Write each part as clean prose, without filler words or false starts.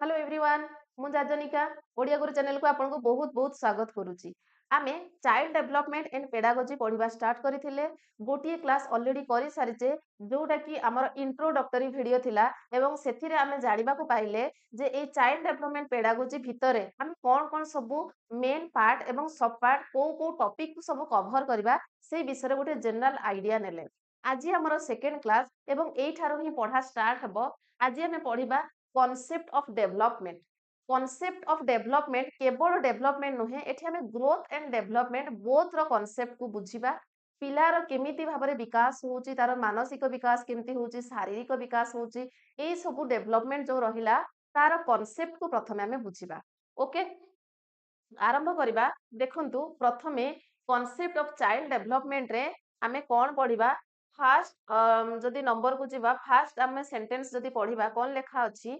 Hello everyone मु जाजनिका ओडिया गुरु channel को आपन को बहुत बहुत स्वागत करूची। आमे चाइल्ड डेवलपमेंट एंड पेडागोजी पढ़िबा स्टार्ट करिथिले। गोटिए क्लास ऑलरेडी करि सारिचे जोटा कि हमर इंट्रोडक्टरी वीडियो थिला एवं सेथिरे आमे जानिबा को पाइले जे ए चाइल्ड डेवलपमेंट पेडागोजी भितरे हम कोन कोन सब मेन पार्ट एवं सब पार्ट को टॉपिक को सब कवर करबा से विषय गोटे जनरल आइडिया नेले। आज हमर सेकंड क्लास एवं एई ठारो ही पढ़ा स्टार्ट हबो। आज हमें पढ़िबा concept of development. Concept of development केवल डेवलपमेंट नुहे, एठी हमें ग्रोथ एंड डेवलपमेंट बोथ रो कॉन्सेप्ट को बुझिबा। पिलार केमिति भाबरे विकास होउची, तार मानसिक विकास केमिति होउची, शारीरिक विकास होउची, एई सब डेवलपमेंट जो रहिला तार कॉन्सेप्ट को प्रथमे हमें बुझिबा। ओके, आरंभ करिबा। देखंतु प्रथमे कॉन्सेप्ट ऑफ चाइल्ड डेवलपमेंट रे आमे कोन पढिबा। फास्ट जदि नंबर को जीवा, फास्ट आमे सेंटेंस जदि पढिबा कोन लेखा अछि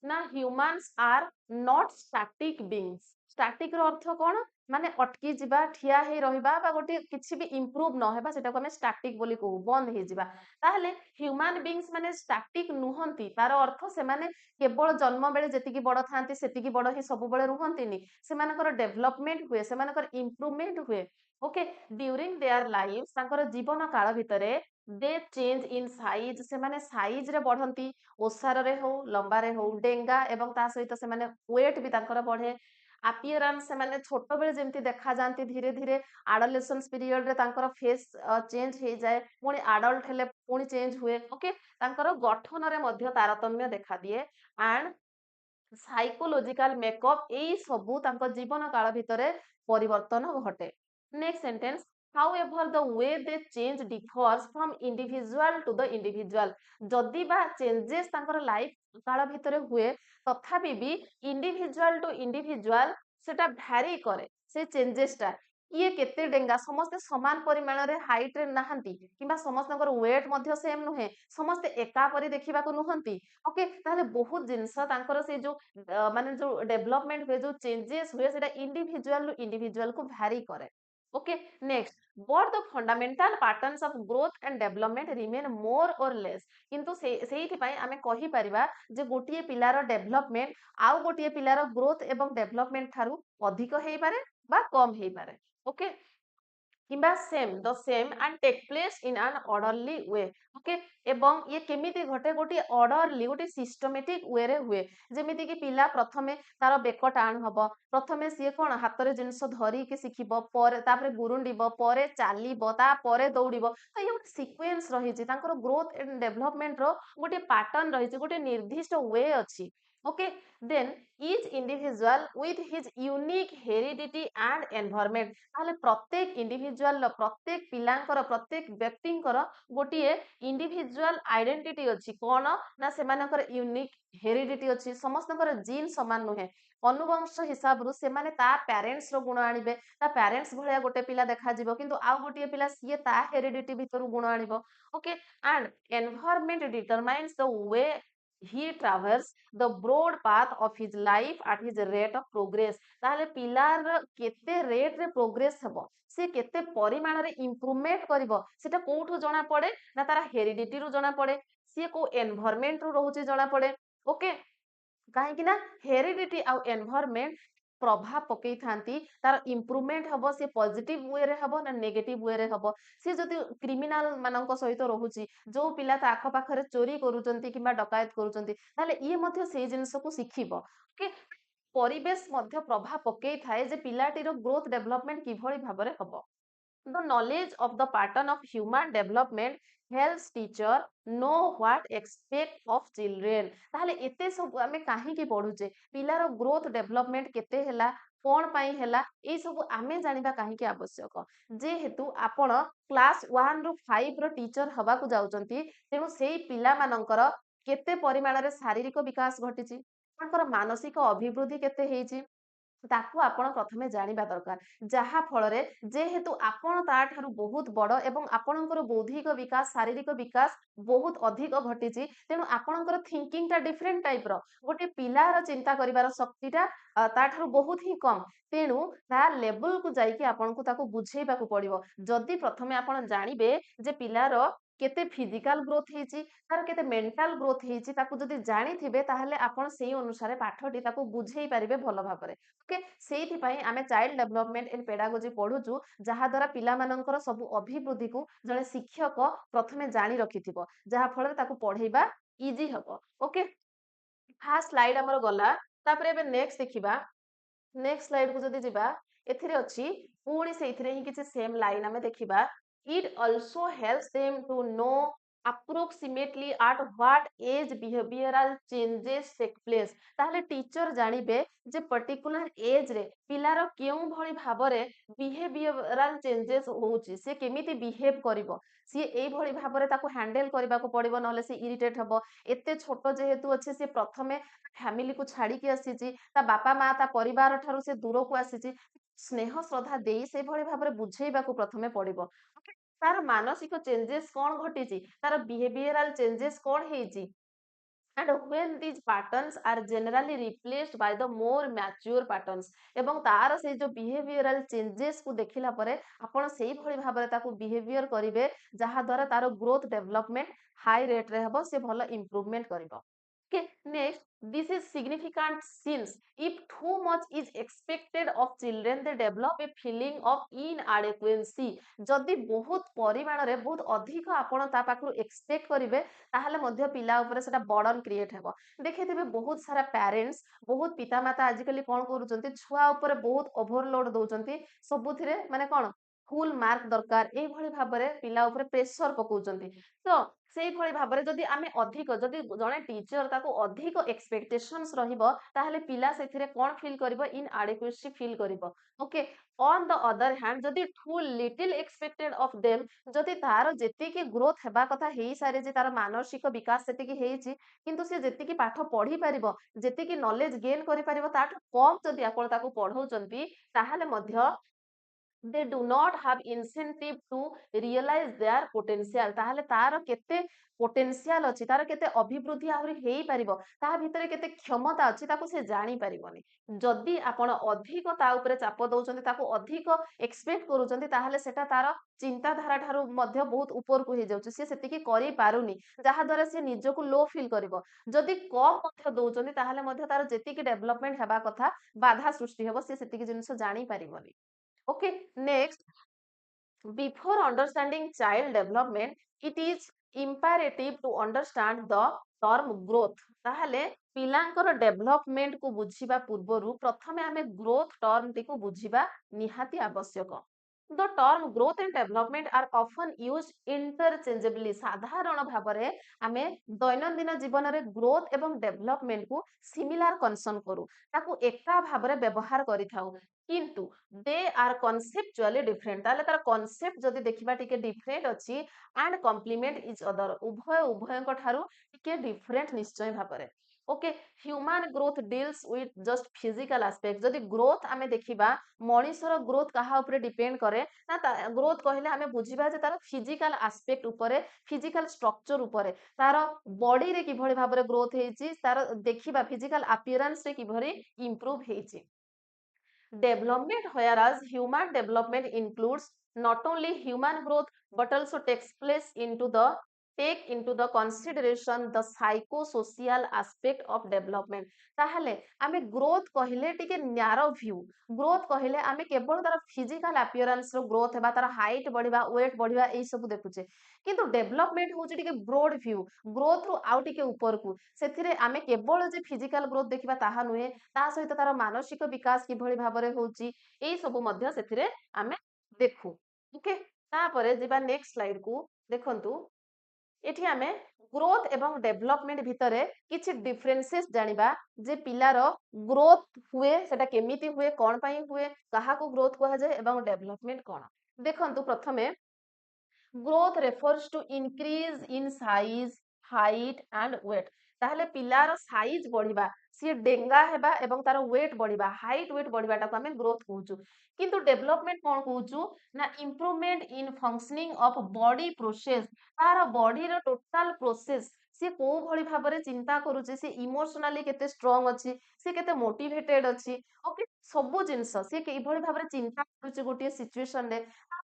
ना humans are not static beings. Static रो अर्थ कोन माने अटकी जीवा, ठिया हे रहिबा बा गोटे किछि भी इंप्रूव न हेबा, सेटा को हमें स्टैटिक बोली कहू, बंद हे जीवा। ताहले ह्यूमन बीइंग्स माने स्टैटिक नुहंती, तार अर्थ से माने केवल जन्म बेले जेतिकी बड़ थांती सेतिकी बड़ ही सब बेले रुहंतीनी, सेमानकर डेवलपमेंट हुए, सेमानकर इंप्रूवमेंट हुए। ओके, ड्यूरिंग देयर लाइफ तांकर जीवन काल भितरे दे चेंज इन साइज, से माने साइज रे बढ़ंती, ओसार रे हो, लंबा रे हो, डेंगा एवं ता सहित से माने वेट भी तांकर बढ़े। अपीयरेंस से माने छोट बेले जेमती देखा जानती, धीरे धीरे एडोलेसेंस पीरियड रे तांकर फेस चेंज हे जाए, पुणी एडल्ट हेले पुणी चेंज हुए। ओके, तांकर गठन रे मध्य तारतम्य देखा दिए। एंड साइकोलॉजिकल मेकअप एई सबु तांको जीवन काल भितरे परिवर्तन घटे। Next sentence, however the way they change differs from individual to the individual। जदि बा चेंजेस तांकर लाइफ काल भितरे हुए, तथापि भी इंडिविजुअल टू इंडिविजुअल सेटा भ्यारी करे। से चेंजेसटा किए केते डेंगा, समस्ते समान परिमाण रे हाइट रे नाहंती, किंबा समस्तकर वेट मध्य सेम नुहे, समस्ते एका परि देखिबा को नुहंती। ओके, ताहले बहुत जिंस तांकर से जो माने जो डेवलपमेंट हुए, जो चेंजेस हुए, सेटा इंडिविजुअल टू इंडिविजुअल को भ्यारी करे। Okay, next, but the fundamental patterns of growth and development remain मोर और लेस। किंतु सेइथि पई आमे कहि परिबा जे गोटिए पिलार डेवलपमेंट आउ गोटिए पिलार ग्रोथ एवं डेवलपमेंट थारु अधिक हेइ पारे बा कम हेइ पारे। ओके, किंबा same the same and take place in an orderly way. Okay, एवं ये केमिति घटे, गोटे ऑर्डरली गोटे सिस्टमेटिक वे रे हुए। जेमिति कि पिला प्रथमे तार बेक टाण हबो, प्रथमे सिए कोन हाथ रे जिंस धरि के सिखिबो, परे तापरे गुरुंडिबो, परे चालिबो, ता परे दौड़िबो। तो ये गोटे सीक्वेंस रही छि, तांकर ग्रोथ एंड डेवलपमेंट रो गोटे पैटर्न रही छि, गोटे निर्दिष्ट वे अछि। Okay, then each individual with his unique heredity and environment। ताहले प्रत्येक इंडिविजुअल, प्रत्येक पिलांकर, प्रत्येक व्यक्तिंकर गोटिए इंडिविजुअल आइडेंटिटी अछि। कोन ना सेमानकर यूनिक हेरिडिटी अछि, समस्तकर जीन समान नुहे। अनुवंश हिसाब रु सेमाने ता पेरेंट्स रो गुण आनिबे, ता पेरेंट्स भलिया गोटे पिला देखा जिवो, किंतु आ गोटिए पिला सिए ता हेरिडिटी भितरु गुण आनिबो। Okay, and environment determines the way he travels the broad path of his life at his rate of progress। ताहले पिलार केते रेट रे प्रोग्रेस हबो, से केते परिमाण रे इंप्रूवमेंट करिवो, सेटा कोठु जणा पड़े ना तारा हेरिडिटी रु जणा पड़े, से को एनवायरनमेंट रु रहउची जणा पड़े। ओके, कहीं ना हेरिडिटी आउ एनवायरनमेंट प्रभाव पकई थांती, तार इंप्रूवमेंट हबो, से पॉजिटिव वे रे हबो ना नेगेटिव वे रे हबो। से जदि क्रिमिनल मानक सहित रहउची, जो पिला ता आख पाखरे चोरी करूचंती किंबा डकायत करूचंती, ताले ये मध्य से जिंस को सिखिबो। ओके, परिवेश मध्य प्रभाव पकई थाए जे पिलाटीर ग्रोथ डेवलपमेंट किभଳି भाबरे हबो। The knowledge of the pattern of human development helps teacher know what expect of children। ताहले एते सब आमे काहे की पढुचे, पिलार ग्रोथ डेवलपमेंट केते हैला, कोन पई हैला, ए सब आमे जानिबा काहे की आवश्यक। जे हेतु आपण क्लास 1 रु 5 रो टीचर हवा को जाउचंती, तेनु सेई पिला मानकर केते परिमाण रे शारीरिक विकास घटिची, तांकर मानसिक अभिवृद्धि केते हेइची, ताकू आपण प्रथमे जानिबा दरकार। जहा फଳରେ जेहेतु आपण ता ठारू बहुत बड़ एवं आपणकर बौद्धिक विकास, शारीरिक विकास बहुत अधिक घटिची, तेणु आपणकर थिंकिंग ता डिफरेंट टाइप रो, गोटे पिलार चिंता करिवार शक्तिटा ता ठारू बहुत ही कम। तेणु ता लेवल को जाइके आपनको ताको बुझेइबा को पड़िबो। जदि प्रथमे आपण जानिबे जे पिलार କେତେ ଫିଜିକାଲ ଗ୍ରୋଥ ହେଇଛି, ତାର କେତେ ମେଣ୍ଟାଲ ଗ୍ରୋଥ ହେଇଛି, ତାକୁ ଯଦି ଜାଣିଥିବେ ତାହେଲେ ଆପଣ ସେଇ ଅନୁସାରେ ପାଠଟି ତାକୁ ବୁଝେଇ ପାରିବେ ଭଲ ଭାବରେ। ଓକେ, ସେଇଥିପାଇଁ ଆମେ ଚାଇଲ୍ଡ ଡେଭଲପମେଣ୍ଟ ଇନ୍ ପେଡାଗୋଜି ପଢୁଛୁ, ଯାହା ଦ୍ୱାରା ପିଲାମାନଙ୍କର ସବୁ ଅଭିବୃଦ୍ଧିକୁ ଜଣେ ଶିକ୍ଷକ ପ୍ରଥମେ ଜାଣି ରଖିଥିବ, ଯାହା ଫଳରେ ତାକୁ ପଢେଇବା ଇଜି ହବ। ଓକେ, ଫାର୍ଷ୍ଟ ସ୍ଲାଇଡ ଆମର ଗଲା। ତାପରେ ଏବେ ନେକ୍ସଟ ଦେଖିବା। ନେକ୍ସଟ ସ୍ଲାଇଡ କୁ ଯଦି ଯିବା, ଏଥିରେ ଅଛି ପୁଣି ସେଇଥିରେ ହିଁ କିଛି ସେମ୍ ଲାଇନ୍ ଆମେ ଦେଖିବା। It also helps them to know approximately at what age behavioral changes take place। ତାହେଲେ टीचर ଜାଣିବେ ଯେ पर्टिकुलर एज रे ପିଲାର କେଉଁ ଭଳି ଭାବରେ ବିହେଭିୟରାଲ ଚେଞ୍ଜେस ହଉଛି, ସେ କେମିତି ବିହେଭ କରିବ, ସିଏ ଏଇଭଳି ଭାବରେ ତାକୁ ହ୍ୟାଣ୍ଡେଲ କରିବାକୁ ପଡିବ, ନହେଲେ ସେ ଇରିଟେଟ ହବ। ଏତେ ଛୋଟ ଯେହେତୁ ଅଛି, ସେ ପ୍ରଥମେ ଫ୍ୟାମିଲିକୁ ଛାଡିକି ଆସିଛି, ତା ବାପା ମା ତା ପରିବାର ଠାରୁ ସେ ଦୂରକୁ ଆସିଛି, ସ୍ନେହ ଶ୍ରଦ୍ଧା ଦେଇ ସେଇଭଳି ଭାବରେ ବୁଝେଇବାକୁ ପ୍ରଥମେ ପଡିବ। ତାର ମାନସିକ ଚେଞ୍ଜେସ୍ କଣ ଘଟିଛି, ତାର ବିହେଭିୟରାଲ ଚେଞ୍ଜେସ୍ କଣ ହେଇଛି, and when these patterns are generally replaced by the more mature patterns। ଏବଂ ତାର ସେଇ ଯୋଉ ବିହେଭିୟରାଲ ଚେଞ୍ଜେସ୍ କୁ ଦେଖିଲା ପରେ ଆପଣ ସେଇଭଳି ଭାବରେ ତାକୁ ବିହେଭିୟର କରିବେ, ଯାହା ଦ୍ୱାରା ତାର ଗ୍ରୋଥ ଡେଭଲପମେଣ୍ଟ ହାଇ ରେଟରେ ହେବ, ସେ ଭଲ ଇମ୍ପ୍ରୁଭମେଣ୍ଟ କରିବ। Okay, next, this is significant since if too much is expected of children, they develop a feeling of inadequacy। ଯଦି ବହୁତ ପରିମାଣରେ ବହୁତ ଅଧିକ ଆପଣ ତା ପାଖରୁ ଏକ୍ସପେକ୍ଟ କରିବେ, ତାହେଲେ ମଧ୍ୟ ପିଲା ଉପରେ ସେଟା ବର୍ଡନ କ୍ରିଏଟ ହେବ। ଦେଖିଥିବେ ବହୁତ ସାରା ପ୍ୟାରେଣ୍ଟସ, ବହୁତ ପିତାମାତା ଆଜିକାଲି କଣ କରୁଛନ୍ତି, ଛୁଆ ଉପରେ ବହୁତ ଓଭରଲୋଡ ଦଉଛନ୍ତି, ସବୁଥିରେ ମାନେ କଣ ଫୁଲ ମାର୍କ ଦରକାର, ଏଇଭଳି ଭାବରେ ପିଲା ଉପରେ ପ୍ରେସର ପକାଉଛନ୍ତି। ତ ସେଇଭଳି ଭାବରେ ଯଦି ଆମେ ଅଧିକ, ଯଦି ଜଣେ ଟିଚର ତାକୁ ଅଧିକ ଏକ୍ସପେକ୍ଟେସନ୍ସ ରହିବ, ତାହେଲେ ପିଲା ସେଥିରେ କଣ ଫିଲ୍ କରିବ, ଇନଆଡିକ୍ୱେସି ଫିଲ୍ କରିବ। Okay, on the other hand ଯଦି too little expected of them, ଯଦି ତାର ଯେତିକି ଗ୍ରୋଥ ହେବା କଥା ହେଇସାରିଛି, ତାର ମାନସିକ ବିକାଶ ସେତିକି ହେଇଛି, କିନ୍ତୁ ସେ ଯେତିକି ପାଠ ପଢି ପାରିବ, ଯେତିକି ନଲେଜ ଗେନ୍ କରିପାରିବ, ତାଠୁ କମ ଯଦି ଆପଣ ତାକୁ ପଢଉଛନ୍ତି, ତାହେଲେ ମଧ୍ୟ they do not have incentive to realize their potential। ତାହେଲେ ତାର କେତେ ପୋଟେନ୍ସିଆଲ ଅଛି, ତାର କେତେ ଅଭିବୃଦ୍ଧି ଆହୁରି ହେଇପାରିବ, ତା ଭିତରେ କେତେ କ୍ଷମତା ଅଛି, ତାକୁ ସେ ଜାଣି ପାରିବନି। ଯଦି ଆପଣ ଅଧିକ ତା ଉପରେ ଚାପ ଦଉଛନ୍ତି, ତାକୁ ଅଧିକ ଏକ୍ସପେକ୍ଟ କରୁଛନ୍ତି, ତାହେଲେ ସେଟା ତାର ଚିନ୍ତାଧାରା ଠାରୁ ମଧ୍ୟ ବହୁତ ଉପରକୁ ହେଇଯାଉଛି, ସେ ସେତିକି କରିପାରୁନି, ଯାହା ଦ୍ୱାରା ସେ ନିଜକୁ ଲୋ ଫିଲ୍ କରିବ। ଯଦି କମ ମଧ୍ୟ ଦଉଛନ୍ତି, ତାହେଲେ ମଧ୍ୟ ତାର ଯେତିକି ଡେଭଲପମେଣ୍ଟ ହେବା କଥା ବାଧା ସୃଷ୍ଟି ହେବ, ସେ ସେତିକି ଜିନିଷ ଜାଣି ପାରିବନି। Okay, next, before understanding child development, it is imperative to understand the term growth। ତାହେଲେ ପିଲାଙ୍କର ଡେଭଲପମେଣ୍ଟ କୁ ବୁଝିବା ପୂର୍ବରୁ ପ୍ରଥମେ ଆମେ ଗ୍ରୋଥ ଟର୍ମଟିକୁ ବୁଝିବା ନିହାତି ଆବଶ୍ୟକ। The term growth and development are often used interchangeably। ସାଧାରଣ ଭାବରେ ଆମେ ଦୈନନ୍ଦିନ ଜୀବନରେ ଗ୍ରୋଥ ଏବଂ ଡେଭଲପମେଣ୍ଟକୁ ସିମିଲାର କନସର୍ନ କରୁ, ତାକୁ ଏକା ଭାବରେ ବ୍ୟବହାର କରିଥାଉ, କିନ୍ତୁ ଦେ ଆର୍ କନସେପ୍ଚୁଆଲି ଡିଫରେଣ୍ଟ। ତାହେଲେ ତାର କନସେପ୍ଟ ଯଦି ଦେଖିବା ଟିକେ ଡିଫରେଣ୍ଟ ଅଛି, ଆଣ୍ଡ କମ୍ପ୍ଲିମେଣ୍ଟ ଇଚ୍ ଅଦର, ଉଭୟଙ୍କ ଠାରୁ ଟିକେ ଡିଫରେଣ୍ଟ ନିଶ୍ଚୟ ଭାବରେ। Okay, human growth deals with just physical aspect. ଯଦି ଗ୍ରୋଥ ଆମେ ଦେଖିବା, ମଣିଷର ଗ୍ରୋଥ କାହା ଉପରେ ଡିପେଣ୍ଡ କରେ ନା, ଗ୍ରୋଥ କହିଲେ ଆମେ ବୁଝିବା ଯେ ତାର ଫିଜିକାଲ ଆସ୍ପେକ୍ଟ ଉପରେ, ଫିଜିକାଲ ଷ୍ଟ୍ରକ୍ଚର ଉପରେ, ତାର ବଡିରେ କିଭଳି ଭାବରେ ଗ୍ରୋଥ ହେଇଛି, ତାର ଦେଖିବା ଫିଜିକାଲ ଆପିୟରାନ୍ସରେ କିଭଳି ଇମ୍ପ୍ରୁଭ ହେଇଛି। Development, whereas human development includes not only human growth but also take into the consideration the psychosocial aspect of development। ତାହେଲେ ଆମେ ଗ୍ରୋଥ କହିଲେ ଟିକେ ନ୍ୟାରୋ ଭ୍ୟୁ, ଗ୍ରୋଥ କହିଲେ ଆମେ କେବଳ ତାର ଫିଜିକାଲ ଆପିୟରାନ୍ସ ର ଗ୍ରୋଥ ହେବା, ତାର ହାଇଟ୍ ବଢିବା, ୱେଟ୍ ବଢିବା, ଏଇ ସବୁ ଦେଖୁଛେ, କିନ୍ତୁ ଡେଭଲପମେଣ୍ଟ ହଉଛି ଟିକେ ବ୍ରୋଡ ଭ୍ୟୁ, ଗ୍ରୋଥ ରୁ ଆଉ ଟିକେ ଉପରକୁ। ସେଥିରେ ଆମେ କେବଳ ଯେ ଫିଜିକାଲ ଗ୍ରୋଥ ଦେଖିବା ତାହା ନୁହେଁ, ତା ସହିତ ତାର ମାନସିକ ବିକାଶ କିଭଳି ଭାବରେ ହଉଛି, ଏଇ ସବୁ ମଧ୍ୟ ସେଥିରେ ଆମେ ଦେଖୁ। ଓକେ, ତାପରେ ଯିବା ନେକ୍ସଟ ସ୍ଲାଇଡ କୁ। ଦେଖନ୍ତୁ, ଏଠି ଆମେ ଗ୍ରୋଥ ଏବଂ ଡେଭଲପମେଣ୍ଟ ଭିତରେ କିଛି ଡିଫରେନ୍ସେସ୍ ଜାଣିବା, ଯେ ପିଲାର ଗ୍ରୋଥ ହୁଏ ସେଟା କେମିତି ହୁଏ, କଣ ପାଇଁ ହୁଏ, କାହାକୁ ଗ୍ରୋଥ କୁହାଯାଏ ଏବଂ ଡେଭଲପମେଣ୍ଟ କଣ। ଦେଖନ୍ତୁ, ପ୍ରଥମେ growth refers to increase in size, height and weight. ତାହେଲେ ପିଲାର ସାଇଜ ବଢିବା, ସିଏ ଡେଙ୍ଗା ହେବା ଏବଂ ତାର ୱେଟ୍ ବଢିବା, ହାଇଟ୍ ୱେଟ୍ ବଢିବାଟାକୁ ଆମେ ଗ୍ରୋଥ କହୁଛୁ। କିନ୍ତୁ ଡେଭଲପମେଣ୍ଟ କଣ କହୁଛୁ ନା, improvement in functioning of body process. ତାର ବଡିର ଟୋଟାଲ ପ୍ରୋସେସ, ସେ କୋଉ ଭଳି ଭାବରେ ଚିନ୍ତା କରୁଛି, ସେ ଇମୋସନାଲି କେତେ ଷ୍ଟ୍ରଙ୍ଗ ଅଛି, ସେ କେତେ ମୋଟିଭେଟେଡ ଅଛି, ଓକେ, ସବୁ ଜିନିଷ ସେ କିଭଳି ଭାବରେ ଚିନ୍ତା କରୁଛି ଗୋଟିଏ ସିଚୁଏସନରେ,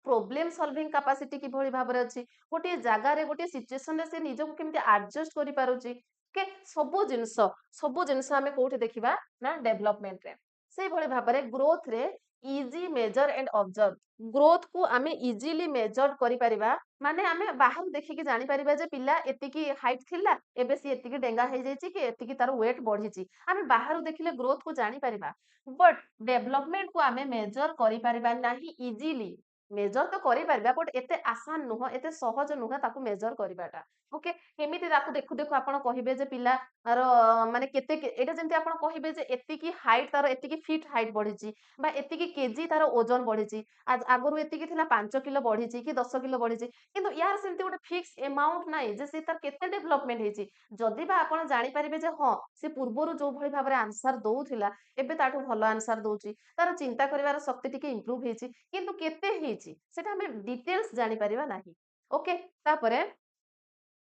ପ୍ରୋବ୍ଲେମ ସଲଭିଂ କାପାସିଟି କିଭଳି ଭାବରେ ଅଛି, ଗୋଟିଏ ଜାଗାରେ ଗୋଟିଏ ସିଚୁଏସନରେ ସେ ନିଜକୁ କେମିତି ଆଡଜଷ୍ଟ କରିପାରୁଛି। ଓକେ, ସବୁ ଜିନିଷ ଆମେ କୋଉଠି ଦେଖିବା ନା ଡେଭଲପମେଣ୍ଟରେ। ସେଇଭଳି ଭାବରେ ଗ୍ରୋଥରେ ଇଜି ମେଜର ଏଣ୍ଡ ଅବଜର୍ଭ, ଗ୍ରୋଥକୁ ଆମେ ଇଜିଲି ମେଜର କରିପାରିବା। ମାନେ ଆମେ ବାହାରୁ ଦେଖିକି ଜାଣିପାରିବା ଯେ ପିଲା ଏତିକି ହାଇଟ୍ ଥିଲା, ଏବେ ସିଏ ଏତିକି ଡେଙ୍ଗା ହେଇଯାଇଛି କି ଏତିକି ତାର ୱେଟ୍ ବଢିଛି। ଆମେ ବାହାରୁ ଦେଖିଲେ ଗ୍ରୋଥକୁ ଜାଣିପାରିବା, ବଟ୍ ଡେଭଲପମେଣ୍ଟକୁ ଆମେ ମେଜର କରିପାରିବା ନାହିଁ ଇଜିଲି। ମେଜର ତ କରିପାରିବା ବଟ୍ ଏତେ ଆସାନ ନୁହଁ, ଏତେ ସହଜ ନୁହଁ ତାକୁ ମେଜର କରିବାଟା। ଓକେ, କେମିତି ତାକୁ ଦେଖୁ ଦେଖୁ ଆପଣ କହିବେ ଯେ ପିଲାର ମାନେ କେତେ ଏଇଟା ଯେମିତି ଆପଣ କହିବେ ଯେ ଏତିକି ହାଇଟ୍ ତାର ଏତିକି ଫିଟ୍ ହାଇଟ୍ ବଢିଛି ବା ଏତିକି କେଜି ତାର ଓଜନ ବଢିଛି, ଆଗରୁ ଏତିକି ଥିଲା 5 କିଲୋ ବଢିଛି କି 10 କିଲୋ ବଢିଛି, କିନ୍ତୁ ୟାର ସେମିତି ଗୋଟେ ଫିକ୍ସ ଏମାଉଣ୍ଟ ନାହିଁ ଯେ ସେ ତାର କେତେ ଡେଭଲପମେଣ୍ଟ ହେଇଛି। ଯଦି ବା ଆପଣ ଜାଣିପାରିବେ ଯେ ହଁ ସେ ପୂର୍ବରୁ ଯୋଉ ଭଳି ଭାବରେ ଆନ୍ସର ଦଉଥିଲା ଏବେ ତାଠୁ ଭଲ ଆନ୍ସର ଦଉଛି, ତାର ଚିନ୍ତା କରିବାର ଶକ୍ତି ଟିକେ ଇମ୍ପ୍ରୁଭ ହେଇଛି, କିନ୍ତୁ କେତେ ହେଇଛି ସେଟା ଆମେ ଡିଟେଲ୍ସ ଜାଣିପାରିବା ନାହିଁ। ଓକେ, ତାପରେ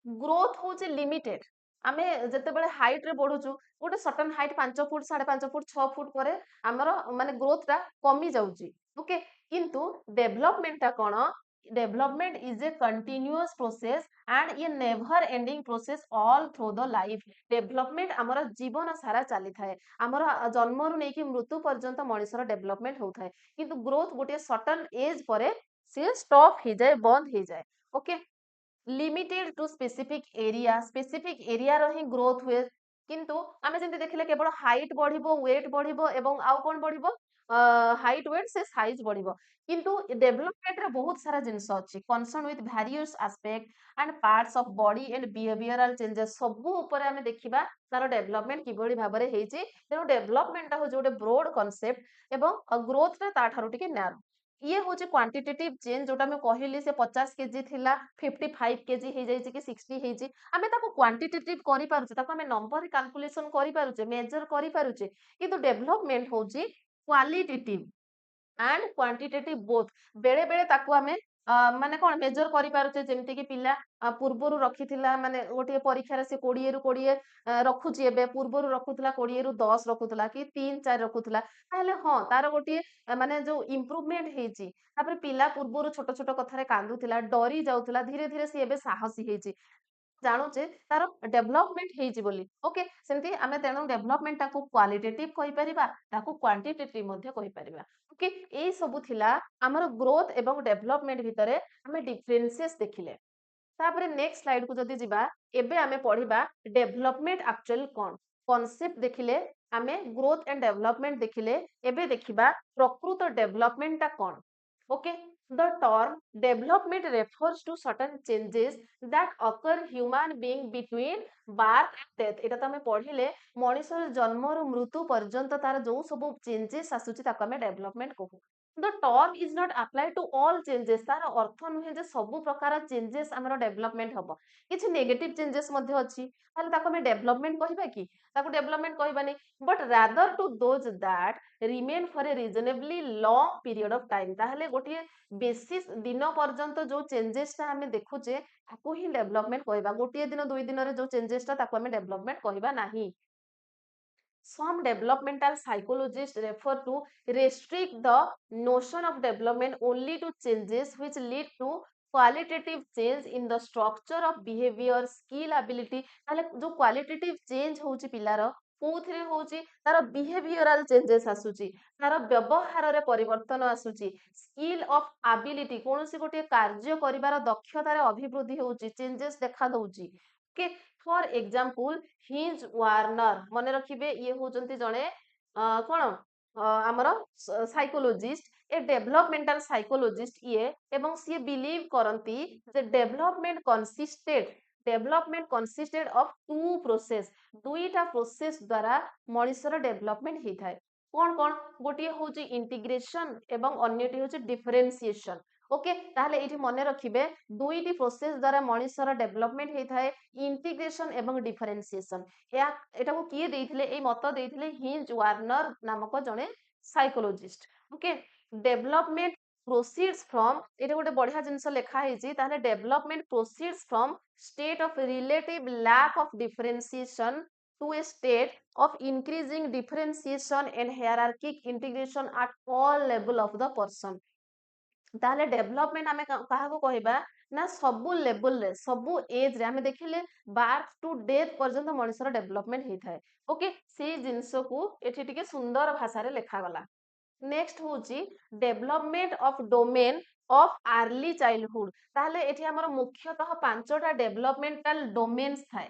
ଗ୍ରୋଥ ହଉଛି ଲିମିଟେଡ। ଆମେ ଯେତେବେଳେ ହାଇଟ ରେ ବଢୁଛୁ, ଗୋଟେ Sutton height 5 foot 5.5 foot 6 foot ପରେ ଆମର ମାନେ ଗ୍ରୋଥ ଟା କମି ଯାଉଛି। ଓକେ, କିନ୍ତୁ ଡେଭଲପମେଣ୍ଟ ଟା କଣ, ଡେଭଲପମେଣ୍ଟ ଇଜ ଏ କଣ୍ଟିନ୍ୟୁअस ପ୍ରୋसेस एंड ये never ending process all through the life. Development आमर जीवन सारा चली थाए, आमर जन्मरू नहीं कि मृत्यु पर्यंत मनुष्यर डेभलपमेंट होता है, किंतु ग्रोथ गोटे सटन एज पर सी स्टॉप हो जाए, बंद हो जाए। Okay, limited to specific area रो ही ग्रोथ हुए, किंतु आमे जेंति देखिले केवल हाइट बढ़िबो, वेट बढ़िबो एवं आउ कोन बढ़िबो, हाइट वेट से साइज बढ़िबो, किंतु डेवलपमेंट रे बहुत सारा जिंस अछि concern with various aspect and parts of body and behavioural changes, सबु ऊपर आमे देखिबा तार डेवलपमेंट किभଳି भाबरे हेछि। तेनु डेवलपमेंट ता हो जोटे ब्रॉड कांसेप्ट एवं ग्रोथ ता ताठारु टिके न्यारो। ये हूँ क्वांटिटेटिव चेंज जोटा मैं कहली से 50 केजी थिला 55 केजी हो जाइए कि 60 आमे ताको क्वांटिटेटिव करि पारुचे, ताको आमे नंबर कैलकुलेशन करि पारुचे, मेजर करि पारुचे, किंतु डेवलपमेंट होची क्वालिटेटिव एंड क्वांटिटेटिव बोथ। बेले बेले ताकू आमे माने कोन मेजर करि पारुचे, जेमति कि पिला पूर्वरु रखिथिला माने गोटे परीक्षा रे से 20 रु 20 रखुची, एबे पूर्वरु रखुथला 20 रु 10 रखुथला कि 3 4 रखुथला, ताहले हां तार गोटे माने जो इम्प्रूवमेंट हेची। तापर पिला पूर्वरु छोट छोट कथारे कांदुथिला, डरी जाउथला, धीरे धीरे सी एबे साहसी हेची, जानुचे तार डेवलपमेंट हेची बोली। ओके, सेमती आमे तेनु डेवलपमेंट ताकू क्वालिटेटिव कहि परिबा, ताकू क्वांटिटेटिव मध्ये कहि परिबा। ओके, एई सबु थिला हमर ग्रोथ एवं डेवलपमेंट भितरे आमे डिफरेंसेस देखिले। तापरे नेक्स्ट स्लाइड को जदि जिबा, एबे आमे पढिबा डेवलपमेंट एक्चुअल कोन, कॉन्सेप्ट देखिले, आमे ग्रोथ एंड डेवलपमेंट देखिले, एबे देखिबा प्रकृत डेवलपमेंट ता कोन। Okay, the term development refers to certain changes that occur human being between birth and death। एटा तो हमें पढ़िले मनुष्य जन्मरू मृत्यु पर्यंत तार जो सब चेंजेस आसुची ताको हमें डेवलपमेंट कहू। the term is not applied to all changes, तार अर्थ नुहे जे सब प्रकार चेंजेस हमर डेवलपमेंट हबो, किछि नेगेटिव चेंजेस मध्ये अछि, ताले ताको हमें डेवलपमेंट कहिबा कि, ताको डेवलपमेंट कहिबानी, but rather to those that remain for a reasonably long period of time. ताहले गोटे बेसी दिन पर्यंत जो चेंजेस ता हमें देखुचे ताको ही डेवलपमेंट कहबा, गोटे दिन 2 दिन रे जो चेंजेस ता ताको हमें डेवलपमेंट कहबा नाही। Some developmental psychologists refer to restrict the notion of development only to changes which lead to qualitative change in the structure of behavior, skill, ability। ताले जो qualitative change होउची पिलार कोउथिरे होउची, तार बिहेवियरल चेंजेस आसुची, तार व्यवहार रे परिवर्तन आसुची, स्किल ऑफ एबिलिटी कोनोसी गोटे कार्य करिवार दक्षतार अभिवृद्धि होउची, चेंजेस देखा दउची। के फॉर एग्जांपल हिंज वार्नर मन रखिबे, ये होचंती जणे कोन हमर साइकोलॉजिस्ट, ए डेवलपमेंटल साइकोलॉजिस्ट ये, एवं सी बिलीव करंती जे development consisted of two process, दुईटा प्रोसेस द्वारा मनुष्यर डेवलपमेंट हेइ थाए। कौन कौन, गोटे होची इंटीग्रेशन एवं अन्यटी होची डिफरेंशिएशन। ओके, ताहले एठी मने रखिबे दुईटी प्रोसेस द्वारा मनुष्यर डेवलपमेंट हेइ थाए, इंटीग्रेशन एवं डिफरेंशिएशन। या एटा को किए देइथिले, ए मत देइथिले हिंज वार्नर नामक जणे psychologist. Okay, development proceeds from, एटा गोटे बढ़िया जिंस लेखा हेछि, ताहले development proceeds from state of relative lack of differentiation to a state of increasing differentiation and hierarchic integration at all level of the person। ताहले डेभलपमेंट आमे काहाको कहबा ना सबु लेवल रे सबु एज रे आमे देखिले बार्थ टू डेथ पर्यंत मनुष्यर डेभलपमेंट हेई थाए ओके से जिंस को एठी टिके सुंदर भाषा रे लेखा गला नेक्स्ट होची development of domain of early childhood ताहले एठी हमर मुख्यतः पांचटा डेभलपमेंटल डोमेन्स थाए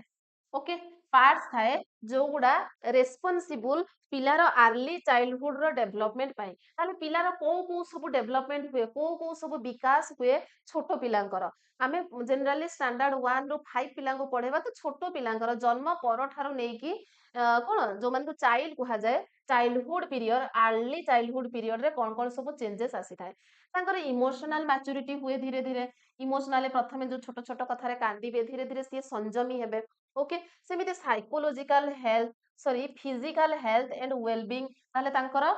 ओके पार्ट्स थाए जो गुडा रेस्पोंसिबल पिलार अर्ली चाइल्डहुड रो डेभलपमेंट पाई ताले पिलार को सब डेभलपमेंट हुए को सब विकास हुए छोट पिलांकर आमे जनरली स्टैंडर्ड 1 रो 5 पिलांको पढेबा तो छोट पिलांकर जन्म पर ठारो नेकी कोन जो मान को चाइल्ड कुहा जाए childhood period early childhood period रे कोन सब चेंजेस आसी थाए तांकर इमोशनल मैच्योरिटी हुए धीरे धीरे इमोशनल प्रथमे जो छोट छोट कथारे कांदीबे धीरे धीरे सी संयमी हेबे ओके सेमिति psychological health sorry physical health and wellbeing ताले तांकर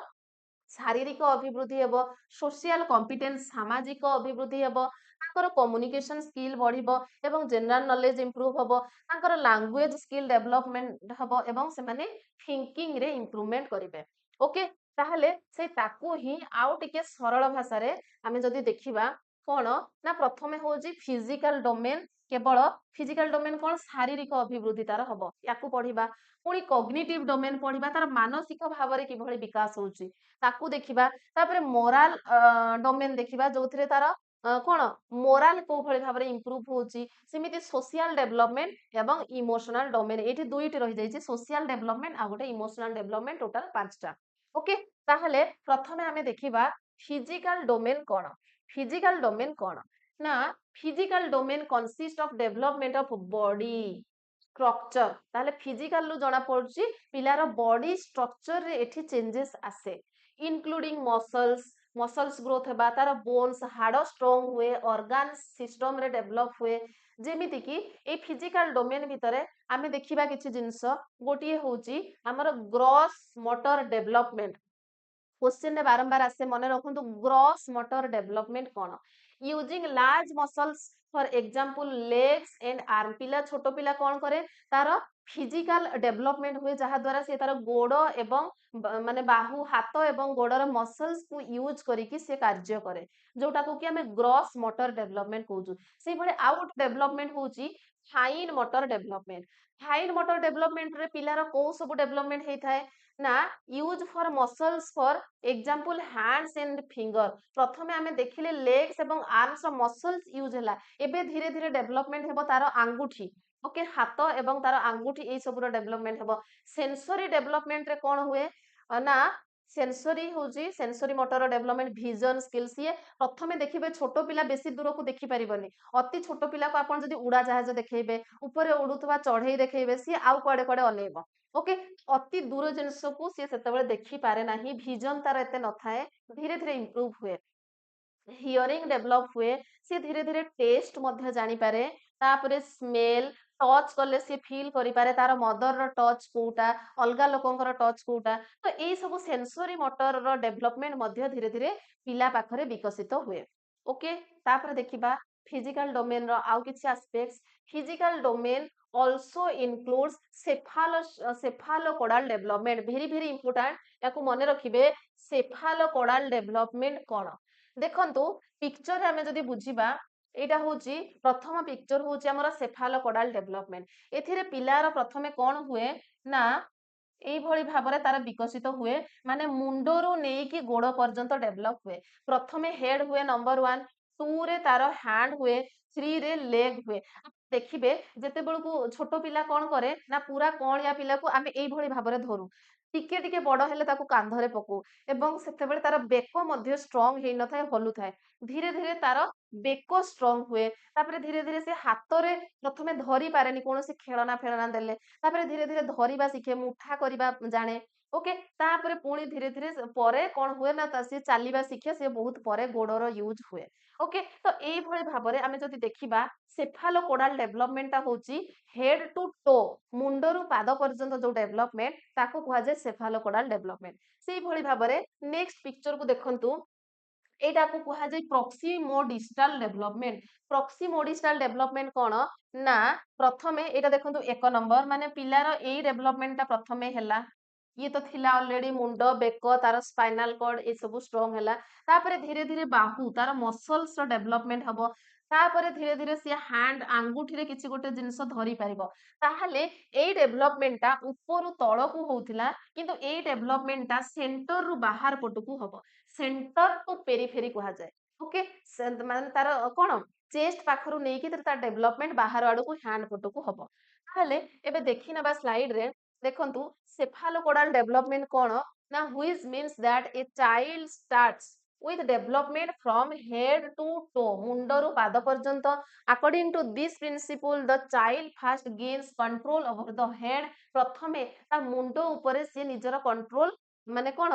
शारीरिक अभिवृद्धि हेबो सोशल कॉम्पिटेंस सामाजिक अभिवृद्धि हेबो तांकर कम्युनिकेशन स्किल बढ़िबो एवं जनरल नॉलेज इंप्रूव हेबो तांकर लैंग्वेज स्किल डेवलपमेंट हेबो एवं से माने थिंकिंग रे इंप्रूवमेंट करिवे ओके ताहले से ताकू ही आउ टिके सरल भाषा रे आमे जदी देखिबा कोन ना प्रथमे होजी फिजिकल डोमेन केवल फिजिकल डोमेन कोन शारीरिक अभिवृद्धि तार हबो याकू पढिबा पुणी कॉग्निटिव डोमेन पढिबा तार मानसिक भावरे किभଳି विकास होउची ताकू देखिबा तापरे मोराल डोमेन देखिबा जोथिरे तार कोन मोराल को भଳି भाबरे इंप्रूव होउची सेमिति सोशल डेवलपमेंट एवं इमोशनल डोमेन एठी दुईटी रहि जाईची सोशल डेवलपमेंट आ गोटे इमोशनल डेवलपमेंट टोटल 5टा ओके ताहले प्रथमे हमें देखिबा फिजिकल डोमेन कोन फिजिकल डोमेन कोन ना physical domain consist of development of body structure ताहले फिजिकल लो जणा पड़ुची पिलार बॉडी स्ट्रक्चर रे एठी चेंजेस आसे इंक्लूडिंग मसल्स मसल्स ग्रोथ हेबा तार बोन्स हाड़ स्ट्रांग हुए ऑर्गन सिस्टम रे डेवलप हुए जेमिति कि ए फिजिकल डोमेन भितरे आमे देखिबा किछि जिंस गोटिए होउची हमर ग्रॉस मोटर डेवलपमेंट क्वेश्चन रे बारंबार आसे मने रखंतु ग्रॉस मोटर डेवलपमेंट कोन using large muscles for example legs and arm पिला छोटो पिला कोन करे तार फिजिकल डेवलपमेंट हुए जहा द्वारा से तार गोड़ एवं माने बाहु हाथ एवं गोड़र मसल्स को यूज करिकि से कार्य करे जोटा को कि हमें ग्रॉस मोटर डेवलपमेंट कहूछु से भले आउट डेवलपमेंट होउची fine motor development fine motor development रे पिलार को सब डेवलपमेंट हेई थाए ना use for muscles for example hands and finger प्रथमे आमे देखिले लेग्स एवं आर्म्स मसल्स यूज हला एबे धीरे धीरे डेवलपमेंट हेबो तार आंगुठी ओके हाथ एवं तार आंगुठी ए सबरो डेवलपमेंट हेबो सेंसरी डेवलपमेंट रे कोन हुए ना सेंसरी होजी sensory motor development vision skills ये प्रथमे देखिबे छोटो पिला बेसी दूर को देखि परिबनी अति छोटो पिला को आपण जदी उड़ा जहाज देखैबे ऊपर उडुतबा चढ़ई देखैबे सी आउ कुआडे कुआडे अनेइबो ओके अति दूर जिनस को सी सेतेबेले देखि पारे नाही विजन तार एते न थाए धीरे धीरे इंप्रूव हुए हियरिंग डेवलप हुए सी धीरे धीरे टेस्ट मध्य जानी पारे तापरे स्मेल टच कले सी फील करि पारे तार मदर रो टच कोउटा अलगा लोकंकर टच कोउटा तो एई सब सेंसरी मोटर रो डेवलपमेंट मध्य धीरे धीरे पिला पाखरे विकसित हुए ओके तापरे देखिबा फिजिकल डोमेन रो आउ किछि aspects physical domain also includes cephalocaudal development very very important याकू मने रखिबे cephalocaudal development कोन देखंतु पिक्चर रे हमें जदी बुझिबा एटा होची प्रथम पिक्चर होची हमर सेफालोकोडाल डेवलपमेंट एथिरे पिलार प्रथमे कोन हुए ना एई भଳି भाबरे तार विकसित हुए माने मुंडरो नेकी गोड़ पर्यंत डेवलप हुए प्रथमे हेड हुए नंबर 1 2 रे तार हैंड हुए 3 रे लेग हुए देखिबे जेते बेलकू छोटो पिला कोन करे ना पूरा कोणिया पिला को आमे एई भଳି भाबरे धरू टिके टिके बड़ हेले ताकू कांधरे पकू एवं सेते बेले तार बेको मध्य स्ट्रांग हेई न थाए हलु थाए धीरे धीरे तार बेको स्ट्रांग हुए तापरे धीरे धीरे से हाथ रे प्रथमे धरी पारेनी कोनोसी खेलना फेलना देले तापरे धीरे धीरे धरिबा शिखे मुठा करिबा जाने ओके तापरे पुणी धीरे धीरे परे कोन हुए ना ता से चालिबा शिखे से बहुत परे गोड़र यूज हुए ओके तो एई भଳି भाबरे आमे जदी देखिबा सेफालोकोडाल डेवलपमेंट होची हेड टू टो मुंडरू पाद पर्यंत जो डेवलपमेंट ताको कुहा जाय सेफालोकोडाल डेवलपमेंट सेई भଳି भाबरे नेक्स्ट पिक्चर को देखंतु एटा को कुहा जाय प्रॉक्सिमोडिस्टल डेवलपमेंट प्रॉक्सिमोडिस्टल डेवलपमेंट कोन ना प्रथमे एटा देखंतु 1 नंबर माने पिलार एई डेवलपमेंट ता प्रथमे हैला ये तो थिला ऑलरेडी मुंड बेक तार स्पाइनल कॉर्ड ए सब स्ट्रांग हैला तापरे धीरे धीरे बाहु तार मसल्स रो डेवलपमेंट हबो तापरे धीरे धीरे से हैंड आंगुठी रे किछि गोटे जिंस धरि पारिबो ताहले एई डेवलपमेंटटा ऊपर तळकू होउथिला किंतु एई डेवलपमेंटटा सेंटर रु बाहर पटकू हबो सेंटर टू पेरिफेरी कहा जाय ओके माने तार कोन चेस्ट पाखरु नै कि तार डेवलपमेंट बाहर आडू को हैंड पटकू हबो ताहले एबे देखि नबा स्लाइड रे देखंतु cephalocaudal development कोण ना which means that a child starts with development from head to toe Mundru पाद पर्यंत according to this principle the child first gains control over the head प्रथमे ता मुंड उपरे से निजर कंट्रोल माने कोण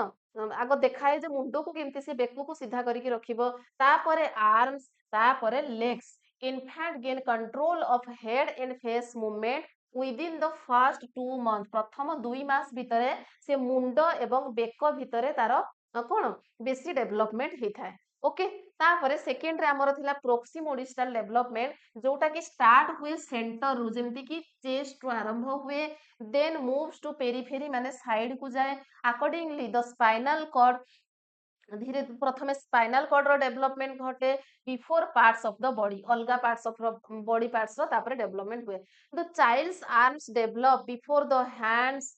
आगो देखाए जे मुंड को केमती से बेक को सीधा करके रखिबो तापरे आर्म्स तापरे legs infant gain control of head and face movement within the first 2 months प्रथम 2 मास भितरे से मुंड एवं बेक भितरे तार कोण बेसी डेवलपमेंट होता है ओके तापरे सेकेंड रे हमर थिला प्रोक्सिमोडिस्टल डेवलपमेंट जोटा कि स्टार्ट हुए सेंटर रु जेमति कि चेस्ट रु आरंभ हुए देन मूव्स टू पेरिफेरी माने साइड को जाए अकॉर्डिंगली द स्पाइनल कॉर्ड धीरे प्रथमे स्पाइनल कॉर्ड रो डेवलपमेंट घटे before parts of the body अलगा पार्ट्स ऑफ बॉडी पार्ट्स रो तापरे डेवलपमेंट हुए the child's arms develop before the hands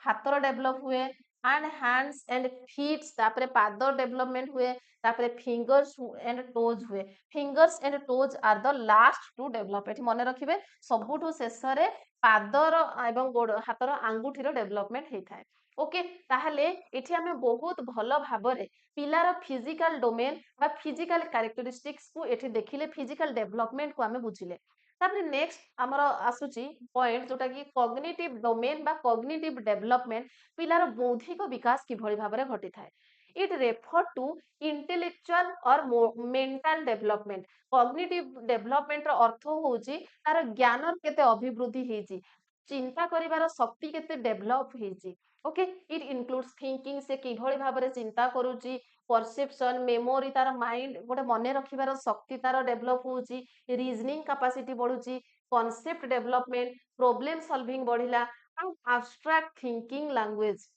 हाथर डेवलप हुए एंड हैंड्स एंड फीट तापरे पाद डेवलपमेंट हुए तापरे फिंगर्स एंड टोज हुए fingers and toes are the last to develop एठी मने रखिबे सबुठु शेष रे पादर एवं गोड़ हाथर आंगुठीर डेवलपमेंट होता ओके ताहले एठी हमें बहुत भल भाबरे पिलार फिजिकल डोमेन बा फिजिकल कैरेक्टरिस्टिक्स को एठी देखिले फिजिकल डेवलपमेंट को हमें बुझिले तापरे नेक्स्ट हमर आसुची पॉइंट जोटा कि कॉग्निटिव डोमेन बा कॉग्निटिव डेवलपमेंट पिलार बौद्धिक विकास किभଳି भाबरे घटी थाए इट रेफर टू इंटेलेक्चुअल और मेंटल डेवलपमेंट कॉग्निटिव डेवलपमेंट रो अर्थ होउची तार ज्ञान केते अभिवृद्धि हेची चिंता करिवार शक्ति केते डेवलप हेची ओके इट इंक्लूड्स थिंकिंग से किभଳି भाबरे चिंता करूची परसेप्शन मेमोरी तार माइंड गोटे मने रखिबार शक्ति तार डेवलप होउची रीजनिंग कैपेसिटी बढ़ुची कॉन्सेप्ट डेवलपमेंट प्रॉब्लम सॉल्विंग बढ़िला and abstract thinking language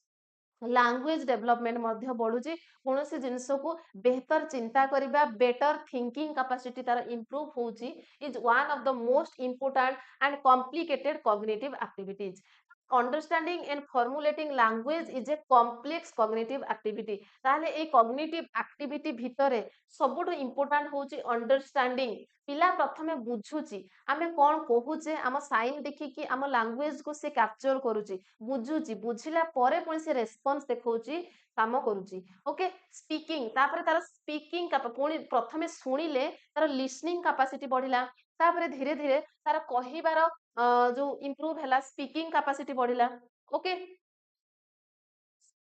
language development मध्य बढ़ुची कौनसी जिनस को बेहतर चिंता करिबा बेटर थिंकिंग कैपेसिटी तार इंप्रूव होउची is one of the most important and complicated cognitive activities understanding and formulating language is a complex cognitive activity ताहले ए कॉग्निटिव एक्टिविटी भितरे सबुठु इंपोर्टेंट होउची अंडरस्टैंडिंग पिला प्रथमे बुझुची आमे कोन कहूचे आम साइन देखिकी आम लैंग्वेज को से कैप्चर करूची बुझुची बुझिला परे पुणी से रेस्पॉन्स देखौची काम करूची ओके स्पीकिंग तापरे तार स्पीकिंग पुणी प्रथमे सुनिले तार लिसनिंग कैपेसिटी बढ़िला तापरे धीरे धीरे तार कहिबार जो इम्प्रूव है स्पीकिंग कैपेसिटी बढ़िला okay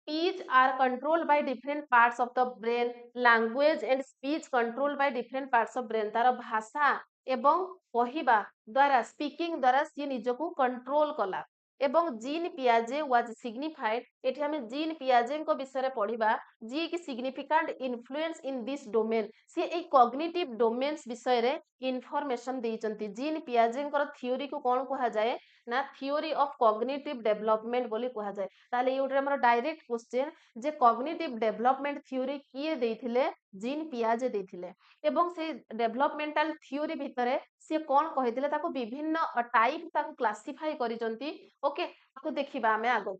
speech are controlled by different parts of the brain language and speech controlled by different parts of brain तार भाषा एवं कहिबा द्वारा स्पीकिंग द्वारा सी निजको कंट्रोल कला एवं जीन पियाजे वाज सिग्निफाइड एठी हमें जीन पियाजे को विषय रे पढिबा जी की significant influence in this domain सी ए कॉग्निटिव डोमेन्स विषय रे इन्फॉर्मेशन देइचंती जीन पियाजे को थ्योरी को कोन कहा जाए ना थ्योरी ऑफ कॉग्निटिव डेवलपमेंट बोली कहा जाए ताले ये हमर डायरेक्ट क्वेश्चन जे कॉग्निटिव डेवलपमेंट थ्योरी किए देथिले जीन पियाजे देथिले एवं से डेवलपमेंटल थ्योरी भितरे से कोन कहिदिले ताको विभिन्न टाइप ताको क्लासिफाई करिसंती ओके ताको देखिबा हमें आगो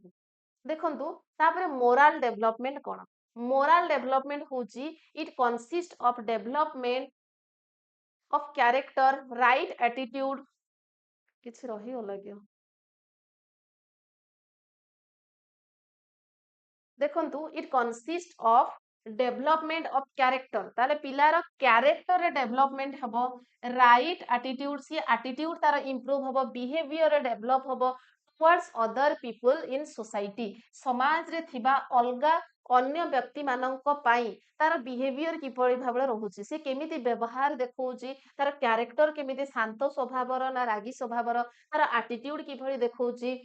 देखंतु तापरे मोरल डेवलपमेंट कोन मोरल डेवलपमेंट होची it consist of development of character right attitude किछ रही हो लग्यो देखंतु it consist of development of character ताले पिलार कैरेक्टर रे डेवलपमेंट हबो राइट एटीट्यूड सी एटीट्यूड तार इंप्रूव हबो बिहेवियर रे डेवलप हबो towards other people in society समाज रे थिबा अलगा अन्य व्यक्ति मानक पाई तार बिहेवियर किपरि भाबले रहुची से केमिति व्यवहार देखौची तार कैरेक्टर केमिति शांत स्वभावर ना रागी स्वभावर तार एटीट्यूड किपरि देखौची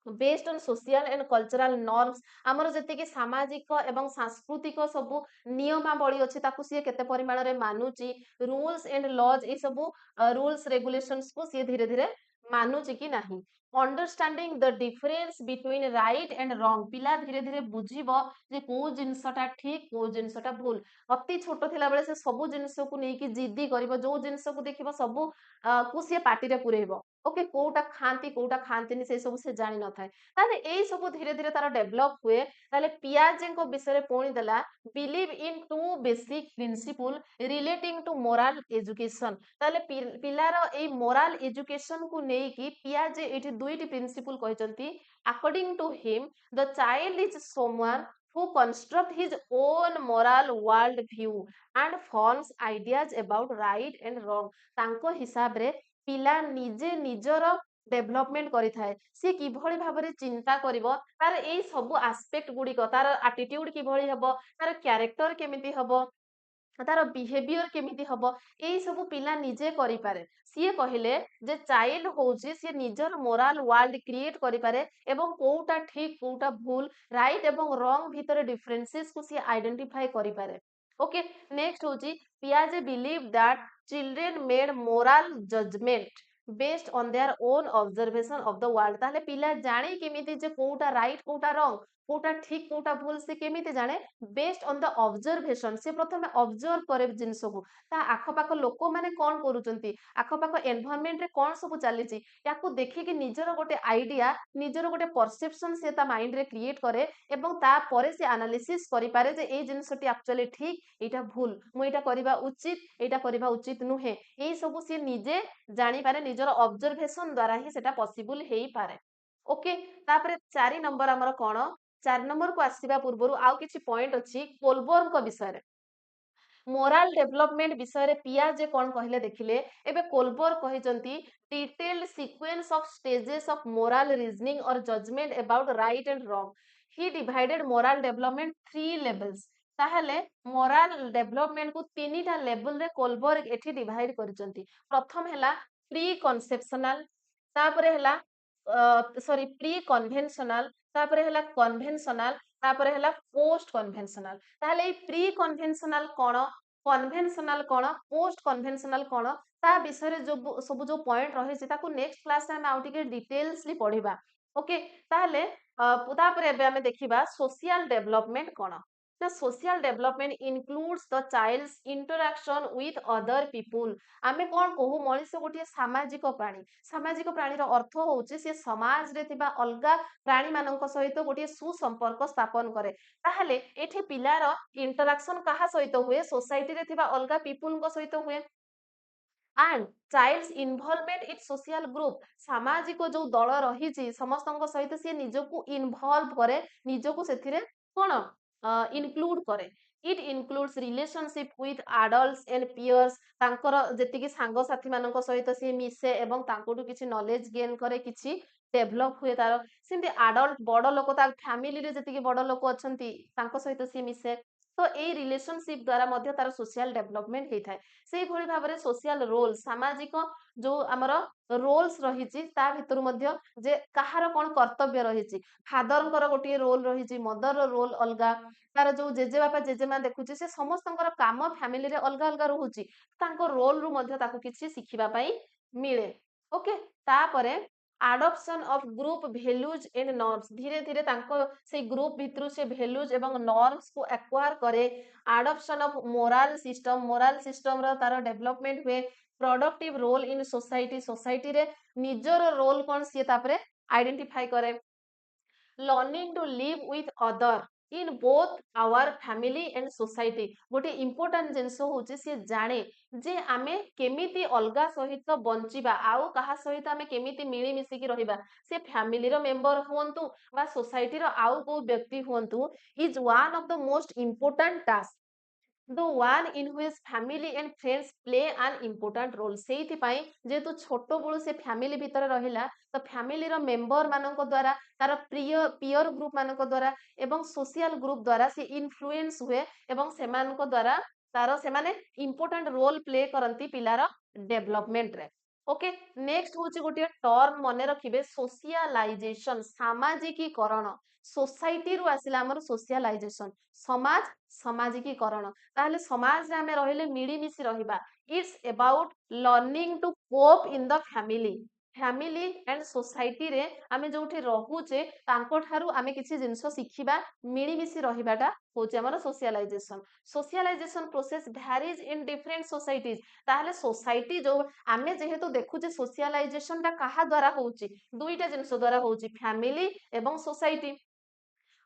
based on social and cultural norms आमर जति सामाजिक एवं सांस्कृतिक सबु नियमावली अच्छी ताकू सी केते परिमाण रे मानुची रूल्स एंड लॉज ए सबु रूल्स रेगुलेशंस को सी धीरे धीरे ମାନୁଛି କି ନାହିଁ। Understanding the difference between right and ରଙ୍ଗ, ପିଲା ଧୀରେ ଧୀରେ ବୁଝିବ ଯେ କୋଉ ଜିନିଷଟା ଠିକ କୋଉ ଜିନିଷଟା ଭୁଲ। ଅତି ଛୋଟ ଥିଲାବେଳେ ସେ ସବୁ ଜିନିଷକୁ ନେଇକି ଜିଦି କରିବ, ଯୋଉ ଜିନିଷକୁ ଦେଖିବ ସବୁ କୁ ସିଏ ପାଟିରେ ପୁରେଇବ। ଓକେ, କୋଉଟା ଖାଆନ୍ତି କୋଉଟା ଖାଆନ୍ତିନି ସେ ସବୁ ସେ ଜାଣିନଥାଏ। ତାହେଲେ ଏଇ ସବୁ ଧୀରେ ଧୀରେ ତାର ଡେଭଲପ ହୁଏ। ତାହେଲେ ପିଆଜେଙ୍କ ବିଷୟରେ ପୁଣି ଦେଲା believe in two basic principle relating to moral education. ତାହେଲେ ପିଲାର ଏଇ ମୋରାଲ ଏଜୁକେସନ କୁ ନେଇକି ପିଆଜେ ଏଇଠି ଦୁଇଟି ପ୍ରିନ୍ସିପୁଲ କହିଛନ୍ତି। According to him the child is someone who construct his own moral world view and forms ideas about right and wrong। ତାଙ୍କ ହିସାବରେ ପିଲା ନିଜେ ନିଜର ଡେଭଲପମେଣ୍ଟ କରିଥାଏ। ସେ କିଭଳି ଭାବରେ ଚିନ୍ତା କରିବ, ତାର ଏଇ ସବୁ ଆସ୍ପେକ୍ଟ ଗୁଡିକ, ତାର ଆଟିଟ୍ୟୁଡ କିଭଳି ହବ, ତାର କ୍ୟାରେକ୍ଟର କେମିତି ହବ, ତାର ବିହେଭିୟର କେମିତି ହବ, ଏଇ ସବୁ ପିଲା ନିଜେ କରିପାରେ। ସିଏ କହିଲେ ଯେ ଚାଇଲ୍ଡ ହଉଛି ସିଏ ନିଜର ମୋରାଲ ୱାର୍ଲଡ କ୍ରିଏଟ କରିପାରେ ଏବଂ କୋଉଟା ଠିକ କୋଉଟା ଭୁଲ, ରାଇଟ ଏବଂ ରଙ୍ଗ ଭିତରେ ଡିଫରେନ୍ସେସ୍ କୁ ସିଏ ଆଇଡେଣ୍ଟିଫାଏ କରିପାରେ। ଓକେ, ନେକ୍ସଟ ହଉଛି ପିଆଜେ believe that children made moral judgement based on their own observation of the world. ତାହେଲେ ପିଲା ଜାଣେ କେମିତି ଯେ କୋଉଟା ରାଇଟ କୋଉଟା ରଙ୍ଗ, କୋଉଟା ଠିକ କୋଉଟା ଭୁଲ, ସେ କେମିତି ଜାଣେ? Based on the observation. ସେ ପ୍ରଥମେ ଅବଜର୍ଭ କରେ ଜିନିଷକୁ, ତା ଆଖପାଖ ଲୋକମାନେ କଣ କରୁଛନ୍ତି, ଆଖପାଖ ଏନଭାରମେଣ୍ଟରେ କଣ ସବୁ ଚାଲିଛି, ୟାକୁ ଦେଖିକି ନିଜର ଗୋଟେ ଆଇଡିଆ, ନିଜର ଗୋଟେ ପରସେପସନ ସେ ତା ମାଇଣ୍ଡରେ କ୍ରିଏଟ କରେ ଏବଂ ତାପରେ ସେ ଆନାଲିସିସ୍ କରିପାରେ ଯେ ଏଇ ଜିନିଷଟି ଆକ୍ଚୁଆଲି ଠିକ ଏଇଟା ଭୁଲ, ମୁଁ ଏଇଟା କରିବା ଉଚିତ ଏଇଟା କରିବା ଉଚିତ ନୁହେଁ। ଏଇ ସବୁ ସିଏ ନିଜେ ଜାଣିପାରେ, ନିଜର ଅବଜରଭେସନ ଦ୍ୱାରା ହିଁ ସେଟା ପସିବୁଲ ହେଇପାରେ। ଓକେ, ତାପରେ 4 ନମ୍ବର ଆମର କଣ? 4 ନମ୍ବରକୁ ଆସିବା ପୂର୍ବରୁ ଆଉ କିଛି ପଏଣ୍ଟ ଅଛି କୋଲବର୍ଗଙ୍କ ବିଷୟରେ। ମୋରାଲ ଡେଭଲପମେଣ୍ଟ ବିଷୟରେ ପିଆଜେ କଣ କହିଲେ ଦେଖିଲେ। ଏବେ କୋଲବର୍ଗ କହିଛନ୍ତି detailed sequence of stages of moral reasoning or judgement about right and wrong. He divided moral development 3 levels. ତାହେଲେ ମୋରାଲ ଡେଭଲପମେଣ୍ଟ କୁ ତିନିଟା ଲେଭେଲରେ କୋଲବର୍ଗ ଏଠି ଡିଭାଇଡ କରିଛନ୍ତି। ପ୍ରଥମ ହେଲା ପ୍ରି କନସେପସନାଲ, ତାପରେ ହେଲା ପ୍ରି କନଭେନସନାଲ, ତାପରେ ହେଲା କନଭେନସନାଲ, ତାପରେ ହେଲା ପୋଷ୍ଟ କନଭେନସନାଲ। ତାହେଲେ ଏଇ ପ୍ରି କନଭେନସନାଲ କଣ, କନଭେନସନାଲ କଣ, ପୋଷ୍ଟ କନଭେନସନାଲ କଣ, ତା ବିଷୟରେ ଯୋଉ ସବୁ ଯୋଉ ପଏଣ୍ଟ ରହିଛି ତାକୁ ନେକ୍ସଟ କ୍ଲାସରେ ଆମେ ଆଉ ଟିକେ ଡିଟେଲସଲି ପଢିବା। ଓକେ, ତାହେଲେ ତାପରେ ଏବେ ଆମେ ଦେଖିବା ସୋସିଆଲ ଡେଭଲପମେଣ୍ଟ କଣ। ନା social development includes the child's interaction with other people. ଆମେ କଣ କହୁ, ମଣିଷ ଗୋଟିଏ ସାମାଜିକ ପ୍ରାଣୀ। ସାମାଜିକ ପ୍ରାଣୀର ଅର୍ଥ ହଉଛି ସେ ସମାଜରେ ଥିବା ଅଲଗା ପ୍ରାଣୀ ମାନଙ୍କ ସହିତ ଗୋଟିଏ ସୁସମ୍ପର୍କ ସ୍ଥାପନ କରେ। ତାହେଲେ ଏଠି ପିଲାର ଇଣ୍ଟରାକ୍ସନ କାହା ସହିତ ହୁଏ, ସୋସାଇଟିରେ ଥିବା ଅଲଗା ପିପୁଲଙ୍କ ସହିତ ହୁଏ। And child's involvement in social group, ସାମାଜିକ ଯୋଉ ଦଳ ରହିଛି ସମସ୍ତଙ୍କ ସହିତ ସିଏ ନିଜକୁ ଇନଭଲ୍ଭ କରେ, ନିଜକୁ ସେଥିରେ କଣ ଇନକ୍ଲୁଡ କରେ। It includes relationship with adults and peers, ତାଙ୍କର ଯେତିକି ସାଙ୍ଗସାଥି ମାନଙ୍କ ସହିତ ସିଏ ମିଶେ ଏବଂ ତାଙ୍କଠୁ କିଛି ନଲେଜ ଗେନ୍ କରେ, କିଛି ଡେଭଲପ ହୁଏ ତାର। ସେମିତି ଆଡଲ୍ଟ ବଡ ଲୋକ, ତା ଫ୍ୟାମିଲିରେ ଯେତିକି ବଡ ଲୋକ ଅଛନ୍ତି ତାଙ୍କ ସହିତ ସିଏ ମିଶେ। ତ ଏଇ ରିଲେସନସିପ ଦ୍ୱାରା ମଧ୍ୟ ତାର ସୋସିଆଲ ଡେଭଲପମେଣ୍ଟ ହେଇଥାଏ। ସେଇଭଳି ଭାବରେ ସୋସିଆଲ ରୋଲ, ସାମାଜିକ ଯୋଉ ଆମର ରୋଲ୍ସ ରହିଛି ତା ଭିତରୁ ମଧ୍ୟ ଯେ କାହାର କଣ କର୍ତ୍ତବ୍ୟ ରହିଛି। ଫାଦରଙ୍କର ଗୋଟିଏ ରୋଲ ରହିଛି, ମଦରର ରୋଲ ଅଲଗା, ତାର ଯୋଉ ଜେଜେବାପା ଜେଜେମା ଦେଖୁଛି ସେ ସମସ୍ତଙ୍କର କାମ ଫ୍ୟାମିଲିରେ ଅଲଗା ଅଲଗା ରହୁଛି। ତାଙ୍କ ରୋଲରୁ ମଧ୍ୟ ତାକୁ କିଛି ଶିଖିବା ପାଇଁ ମିଳେ। ଓକେ, ତାପରେ ଆଡପ୍ସନ ଅଫ ଗ୍ରୁପ ଭ୍ୟାଲୁଜ ଏଣ୍ଡ ନର୍ମସ, ଧୀରେ ଧୀରେ ତାଙ୍କ ସେଇ ଗ୍ରୁପ ଭିତରୁ ସେ ଭ୍ୟାଲୁଜ ଏବଂ ନର୍ମସ କୁ ଆକ୍ୱାର କରେ। Adoption of moral system, moral system ର ତାର ଡେଭଲପମେଣ୍ଟ ହୁଏ। ପ୍ରଡକ୍ଟିଭ ରୋଲ ଇନ ସୋସାଇଟି, ସୋସାଇଟିରେ ନିଜର ରୋଲ କଣ ସିଏ ତାପରେ ଆଇଡେଣ୍ଟିଫାଇ କରେ। Learning to live with other in both our family and society, ଗୋଟେ ଇମ୍ପୋର୍ଟାଣ୍ଟ ଜିନିଷ ହଉଛି ସିଏ ଜାଣେ ଯେ ଆମେ କେମିତି ଅଲଗା ସହିତ ବଞ୍ଚିବା, ଆଉ କାହା ସହିତ ଆମେ କେମିତି ମିଳିମିଶିକି ରହିବା। ସେ ଫ୍ୟାମିଲିର ମେମ୍ବର ହୁଅନ୍ତୁ ବା ସୋସାଇଟିର ଆଉ କୋଉ ବ୍ୟକ୍ତି ହୁଅନ୍ତୁ, is one of the most important task the one in which family and friends play an important role। ସେଇଥିପାଇଁ ଯେହେତୁ ଛୋଟ ବେଳୁ ସେ ଫ୍ୟାମିଲି ଭିତରେ ରହିଲା, ତ ଫ୍ୟାମିଲିର ମେମ୍ବର ମାନଙ୍କ ଦ୍ୱାରା, ତାର ପ୍ରିୟ ପିୟର ଗ୍ରୁପ ମାନଙ୍କ ଦ୍ୱାରା ଏବଂ ସୋସିଆଲ ଗ୍ରୁପ ଦ୍ୱାରା ସେ ଇନଫ୍ଲୁଏନ୍ସ ହୁଏ ଏବଂ ସେମାନଙ୍କ ଦ୍ୱାରା ତାର ସେମାନେ ଇମ୍ପୋର୍ଟାଣ୍ଟ ରୋଲ ପ୍ଲେ କରନ୍ତି ପିଲାର ଡେଭଲପମେଣ୍ଟରେ। ଓକେ, ନେକ୍ସଟ ହଉଛି ଗୋଟିଏ ଟର୍ମ ମନେ ରଖିବେ, ସୋସିଆଲାଇଜେସନ, ସାମାଜିକୀକରଣ। ସୋସାଇଟିରୁ ଆସିଲା ଆମର ସୋସିଆଲାଇଜେସନ, ସମାଜ ସାମାଜିକୀକରଣ। ତାହେଲେ ସମାଜରେ ଆମେ ରହିଲେ ମିଳିମିଶି ରହିବା। ଇଟ୍ସ ଏବାଉଟ ଲର୍ନିଂ ଟୁ କୋପ ଇନ ଦ ଫ୍ୟାମିଲି। फैमिली एंड सोसाइटी रे आमे जोठी रहुचे तांको ठारू आमे किछि जिंस शिखिबा मिळिमिशि रहिबाटा होचे हमर socialisation process varies in different societies ताहले सोसाइटी जो आमे जेहेतु देखुचे सोशलाइजेशन ता कहा द्वारा होउची दुईटा जिंस द्वारा होउची फैमिली एवं सोसाइटी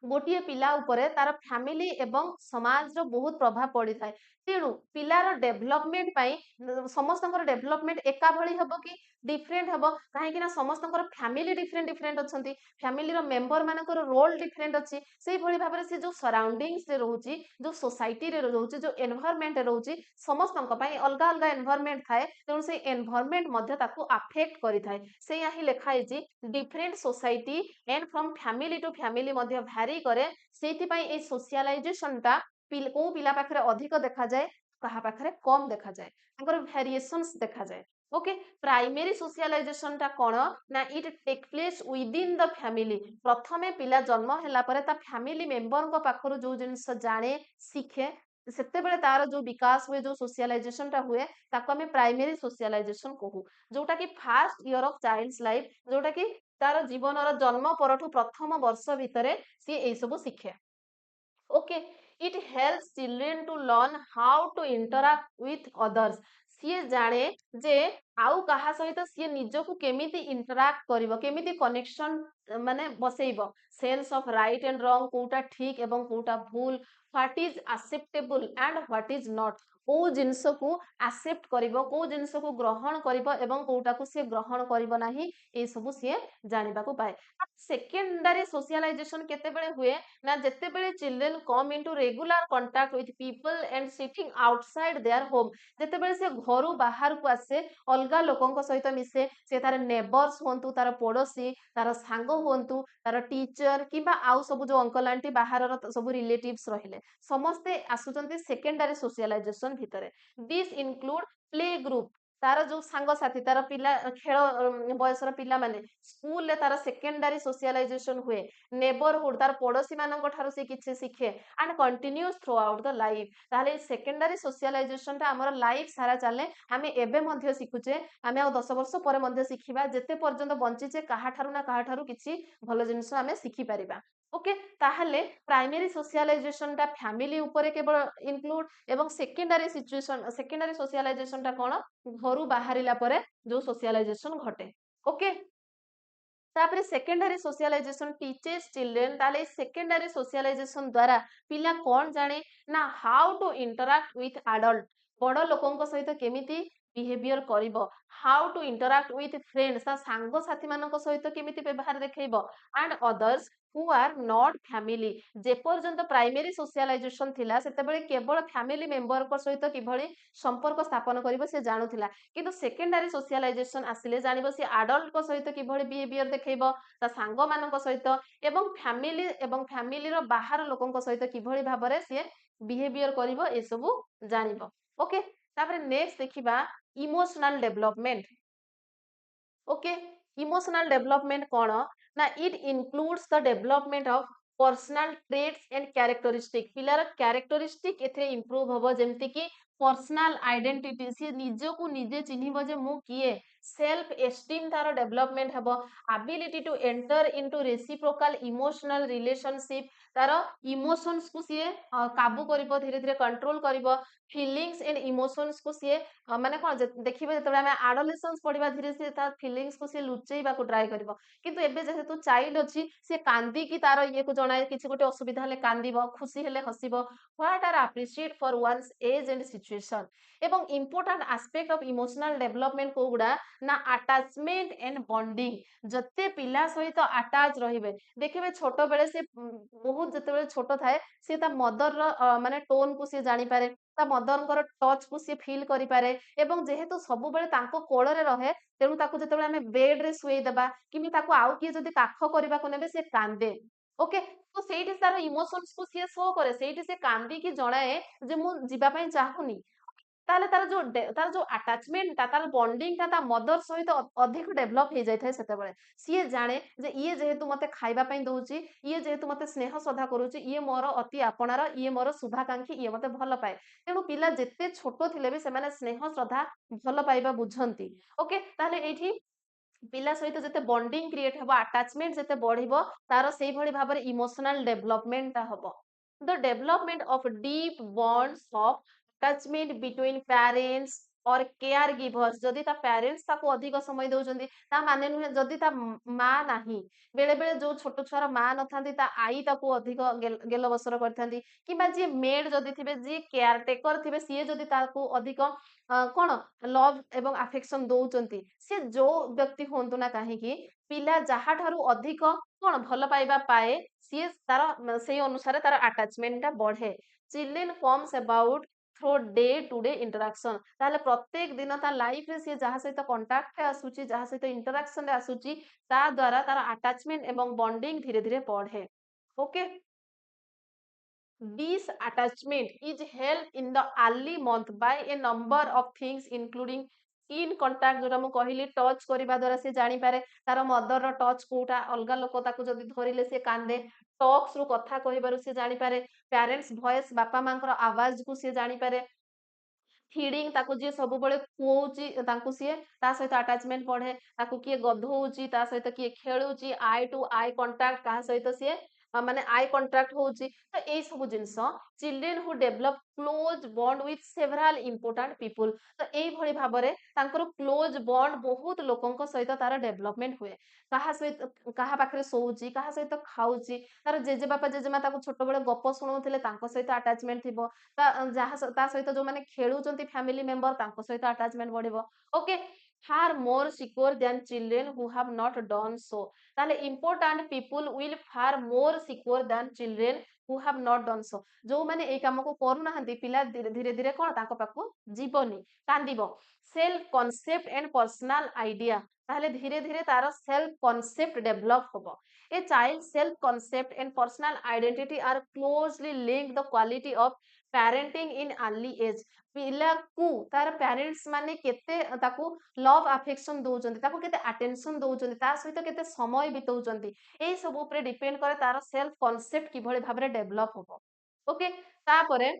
गोटे पिला उपरे तार फैमिली एवं समाज रो बहुत प्रभाव पड़ी थाए तेणु पिलार डेभलपमेंट पाई समस्तଙ୍କର डेभलपमेंट एका भଳି हबो कि डिफरेंट हबो काहे ना समस्तଙ୍କର फैमिली डिफरेंट डिफरेंट अछंती फैमिली रो मेंबर मानकर रोल डिफरेंट अछि सेही भଳି भाबरे से जो सराउंडिंग्स रे रहउची जो सोसाइटी रे रहउची जो एनवायरनमेंट रे रहउची समस्तଙ୍କ ପାଇଁ अलगा अलगा एनवायरनमेंट थाए तेणु से एनवायरनमेंट मध्ये ताकू अफेक्ट करि थाए से यही लिखा है different society and from family to family मध्ये भ्यारी करे सेहिति ए सोशलाइजेशन टा को पिला पाखरे अधिक देखा जाए कहा पाखरे कम देखा जाए तांकर वेरिएशंस देखा जाए ओके प्राइमरी सोशलाइजेशन टा कोन ना it take place within the family प्रथमे पिला जन्म हैला परे ता फैमिली मेंबर को पाखरो जो जिंस जाने सीखे सेते बेले तार जो विकास हुए जो सोशलाइजेशन टा हुए ताको हमें प्राइमरी सोशलाइजेशन कहू जोटा कि first year of child's life जोटा कि तार जीवन जन्म परठू प्रथम वर्ष भितरे सी ए सब शिखे okay it helps children to learn how to interact with others सी जाने जे आउ कहा सहित सी निजको केमिति इंटरैक्ट करिवो केमिति कनेक्शन माने बसेइबो sense of right and wrong कोटा ठीक एवं कोटा भूल what is acceptable and what is not को जिंस को एक्सेप्ट करिवो को जिंस को ग्रहण करिवो एवं कोटा को से ग्रहण करिवो नाही ए सब सी जानिबा को पाए सेकेंडरी सोशलाइजेशन केते बेले हुए ना जेते बेले children come into regular contact with people and sitting outside their home जेते बेले से घरु बाहर को आसे अलगा लोकन सहित मिसे से तार नेबर्स होंतु तार पड़ोसी तार सांग होंतु तार टीचर किबा आउ सब जो अंकल आंटी बाहर सब रिलेटिव्स रहिले समस्ते आसुचंती सेकेंडरी सोशलाइजेशन भितरे दिस इनक्लूड प्ले ग्रुप तार जो सांग साथी तार पिला खेल बयसर पिला माने स्कूल ले तार सेकेंडरी सोशलाइजेशन हुए नेबरहुड तार पड़ोसी मानक ठारू से किछि शिखे and continues throughout the life ताले सेकेंडरी सोशलाइजेशन ता हमर लाइफ सारा चले आमे एबे मध्ये शिखुचे आमे आ 10 वर्ष परे मध्ये शिखिबा जेते पर्यंत बंचिचे काहा ठारू ना काहा ठारू किछि भलो जिंस आमे शिखि परिबा ओके ताहले प्राइमरी सोशलाइजेशन ता फैमिली ऊपर केवल इनक्लूड एवं सेकेंडरी सिचुएशन सेकेंडरी सोशलाइजेशन ता कोन घरु बाहरिला परे जो सोशलाइजेशन घटे ओके तापरे सेकेंडरी सोशलाइजेशन टीचर्स चिल्ड्रेन ताले सेकेंडरी सोशलाइजेशन द्वारा पिला कौन जाने ना how to interact with adult बड़ लोकन सहित केमिति बिहेवियर करिवो how to interact with friends ता सांग साथी मानक सहित केमिति व्यवहार देखैबो and others who are not family जे पर्यंत प्राइमरी सोशलाइजेशन थिला सेते बेले केवल फैमिली मेंबर को सहित किभଳି संपर्क स्थापन करिवो से जानुथिला किंतु सेकेंडरी सोशलाइजेशन आसिले जानिबो से एडल्ट को सहित किभଳି बिहेवियर देखैबो ता सांग मानक सहित एवं फैमिली रो बाहर लोकन सहित किभଳି भाबरे से बिहेवियर करिवो ए सब जानिबो ओके तापरे नेक्स्ट देखिबा emotional development okay emotional development कौन ना it includes the development of personal traits and characteristic पिलार कैरेक्टरिस्टिक एथे इंप्रूव होबो जेमति कि पर्सनल आइडेंटिटी सी निजो को निजे चिन्हिबो जे मु किए सेल्फ एस्टीम तार डेवलपमेंट हबो ability to enter into reciprocal emotional relationship तार इमोशंस को सी काबू करिवो धीरे धीरे कंट्रोल करिवो फीलिंग्स एंड इमोशंस को सी माने कोन देखिबे जेतबे हम एडोलेसेंस पढिबा धीरे से ता फीलिंग्स को सी लुचेइबा को ट्राई करिवो किंतु एबे जेहेतु चाइल्ड अछि से कांदी की तार ये को जणाए किछि गोटे असुविधा हले कांदीबो खुशी हले हसिबो what are appreciate for one's age and situation एवं important aspect of emotional development को गुडा ना अटैचमेंट एंड बॉन्डिंग जते पिला सहित अटैच रहिबे देखिबे छोट बेले से बहुत जते बेले छोट थाए से ता मदर रो माने टोन को से जानि पारे ता मदर टच को से फील करि पारे एवं जेहेतु सब बेले तांको कोଳରେ रहे तेणु ताको जते बेले हमें बेड रे सुई देबा किमि ताको आउ किए जदि काख करबा को नेबे से कांदे ओके तो सेठी तार इमोशंस को सी शो करे सेठी से कांदी की जणाए जे मु जिबा पई चाहुनी ताले तार जो अटैचमेंट तार बॉन्डिंग ता मदर सहित अधिक डेवलप हो जाए सेतेबेले सी जाने जे ये जेहेतु मते खाइबा पई दउची ये जेहेतु मते स्नेह श्रद्धा करूची ये मोर अति आपणार ये मोर शुभाकांक्षी ये मते भल पाए तेणु पिला जेते छोट थिले भी से माने स्नेह श्रद्धा भल पाइबा बुझंती ओके ताले एठी ପିଲା ସହିତ ଯେତେ ବଣ୍ଡିଙ୍ଗ କ୍ରିଏଟ ହେବ, ଆଟାଚମେଣ୍ଟ ଯେତେ ବଢିବ, ତାର ସେଇଭଳି ଭାବରେ ଇମୋସନାଲ ଡେଭଲପମେଣ୍ଟଟା ହବ। The development of deep bonds of attachment between parents or caregivers, ଯଦି ତା ପ୍ୟାରେଣ୍ଟସ୍ ତାକୁ ଅଧିକ ସମୟ ଦଉଛନ୍ତି, ତା ମାନେ ନୁହେଁ ଯଦି ତା ମା ନାହିଁ, ବେଳେ ବେଳେ ଯୋଉ ଛୋଟ ଛୁଆର ମା ନଥାନ୍ତି ତା ଆଈ ତାକୁ ଅଧିକ ଗେଲବସର କରିଥାନ୍ତି, କିମ୍ବା ଯିଏ ମେଡ୍ ଯଦି ଥିବେ, ଯିଏ କେୟାର ଟେକର ଥିବେ, ସିଏ ଯଦି ତାକୁ ଅଧିକ କଣ ଲଭ୍ ଏବଂ ଆଫେକ୍ସନ ଦଉଛନ୍ତି, ସେ ଯୋଉ ବ୍ୟକ୍ତି ହୁଅନ୍ତୁ ନା କାହିଁକି, ପିଲା ଯାହାଠାରୁ ଅଧିକ କଣ ଭଲ ପାଇବା ପାଏ, ସିଏ ତାର ସେଇ ଅନୁସାରେ ତାର ଆଟାଚମେଣ୍ଟ ଟା ବଢେ। Children comes about through day to day interaction, ତାହେଲେ ପ୍ରତ୍ୟେକ ଦିନ ତା ଲାଇଫ ରେ ସିଏ ଯାହା ସହିତ କଣ୍ଟାକ୍ଟ ଆସୁଛି, ଯାହା ସହିତ ଇଣ୍ଟରାକ୍ସନ ରେ ଆସୁଛି, ତା ଦ୍ଵାରା ତାର ଆଟାଚମେଣ୍ଟ ଏବଂ ବଣ୍ଡିଙ୍ଗ ଧୀରେ ଧୀରେ ବଢେ। Okay, this attachment is held in the early month by a number of things including skin contact, ଯୋଉଟା ମୁଁ କହିଲି ଟଚ୍ କରିବା ଦ୍ୱାରା ସେ ଜାଣିପାରେ ତାର ମଦରର ଟଚ୍ କୋଉଟା, ଅଲଗା ଲୋକ ତାକୁ ଯଦି ଧରିଲେ ସେ କାନ୍ଦେ, ଟକ୍ସ ରୁ କଥା କହିବାରୁ ସେ ଜାଣିପାରେ, ପ୍ୟାରେଣ୍ଟସ୍ ଭଏସ୍ ବାପା ମାଙ୍କର ଆୱାଜକୁ ସେ ଜାଣିପାରେ, ଫିଡିଙ୍ଗ ତାକୁ ଯିଏ ସବୁବେଳେ ଖୁଅଉଛି ତାଙ୍କୁ ସିଏ ତା ସହିତ ଆଟାଚମେଣ୍ଟ ବଢେ, ତାକୁ କିଏ ଗଧଉଛି ତା ସହିତ କିଏ ଖେଳୁଛି, ଆଇ ଟୁ ଆଇ କଣ୍ଟାକ୍ଟ କାହା ସହିତ ସିଏ ମାନେ ଆଇ କଣ୍ଟ୍ରାକ୍ଟ ହଉଛି, ତ ଏଇ ସବୁ ଜିନିଷ children who develop close bond with several important people, ତ ଏଇଭଳି ଭାବରେ ତାଙ୍କର କ୍ଲୋଜ ବଣ୍ଡ ବହୁତ ଲୋକଙ୍କ ସହିତ ତାର ଡେଭଲପମେଣ୍ଟ ହୁଏ। କାହା ସହିତ କାହା ପାଖରେ ଶୋଉଛି, କାହା ସହିତ ଖାଉଛି, ତାର ଜେଜେବାପା ଜେଜେମା ତାକୁ ଛୋଟବେଳେ ଗପ ଶୁଣଉଥିଲେ ତାଙ୍କ ସହିତ ଆଟାଚମେଣ୍ଟ ଥିବ, ତା ସହିତ ଯୋଉମାନେ ଖେଳୁଛନ୍ତି ଫ୍ୟାମିଲି ମେମ୍ବର ତାଙ୍କ ସହିତ ଆଟାଚମେଣ୍ଟ ବଢିବ। Okay, far more secure than children who have not done so, ତାହେଲେ important people will far more secure than children who have not done so, ଯୋଉମାନେ ଏଇ କାମକୁ କରୁନାହାନ୍ତି ପିଲା ଧୀରେ ଧୀରେ ଧୀରେ କଣ ତାଙ୍କ ପାଖକୁ ଯିବନି, କାନ୍ଦିବ। Self concept and personal idea, ତାହେଲେ ଧୀରେ ଧୀରେ ତାର ସେଲ୍ଫ କନସେପ୍ଟ ଡେଭଲପ ହବ। A child self concept and personal identity are closely link the quality of parenting in early age, ପିଲାକୁ ତାର ପ୍ୟାରେଣ୍ଟସ୍ ମାନେ କେତେ ତାକୁ ଲଭ୍ ଆଫେକ୍ସନ ଦଉଛନ୍ତି, ତାକୁ କେତେ ଆଟେନସନ ଦଉଛନ୍ତି, ତା ସହିତ କେତେ ସମୟ ବିତଉଛନ୍ତି, ଏଇ ସବୁ ଉପରେ ଡିପେଣ୍ଡ କରେ ତାର ସେଲ୍ଫ କନସେପ୍ଟ କିଭଳି ଭାବରେ ଡେଭଲପ ହବ। ଓକେ, ତାପରେ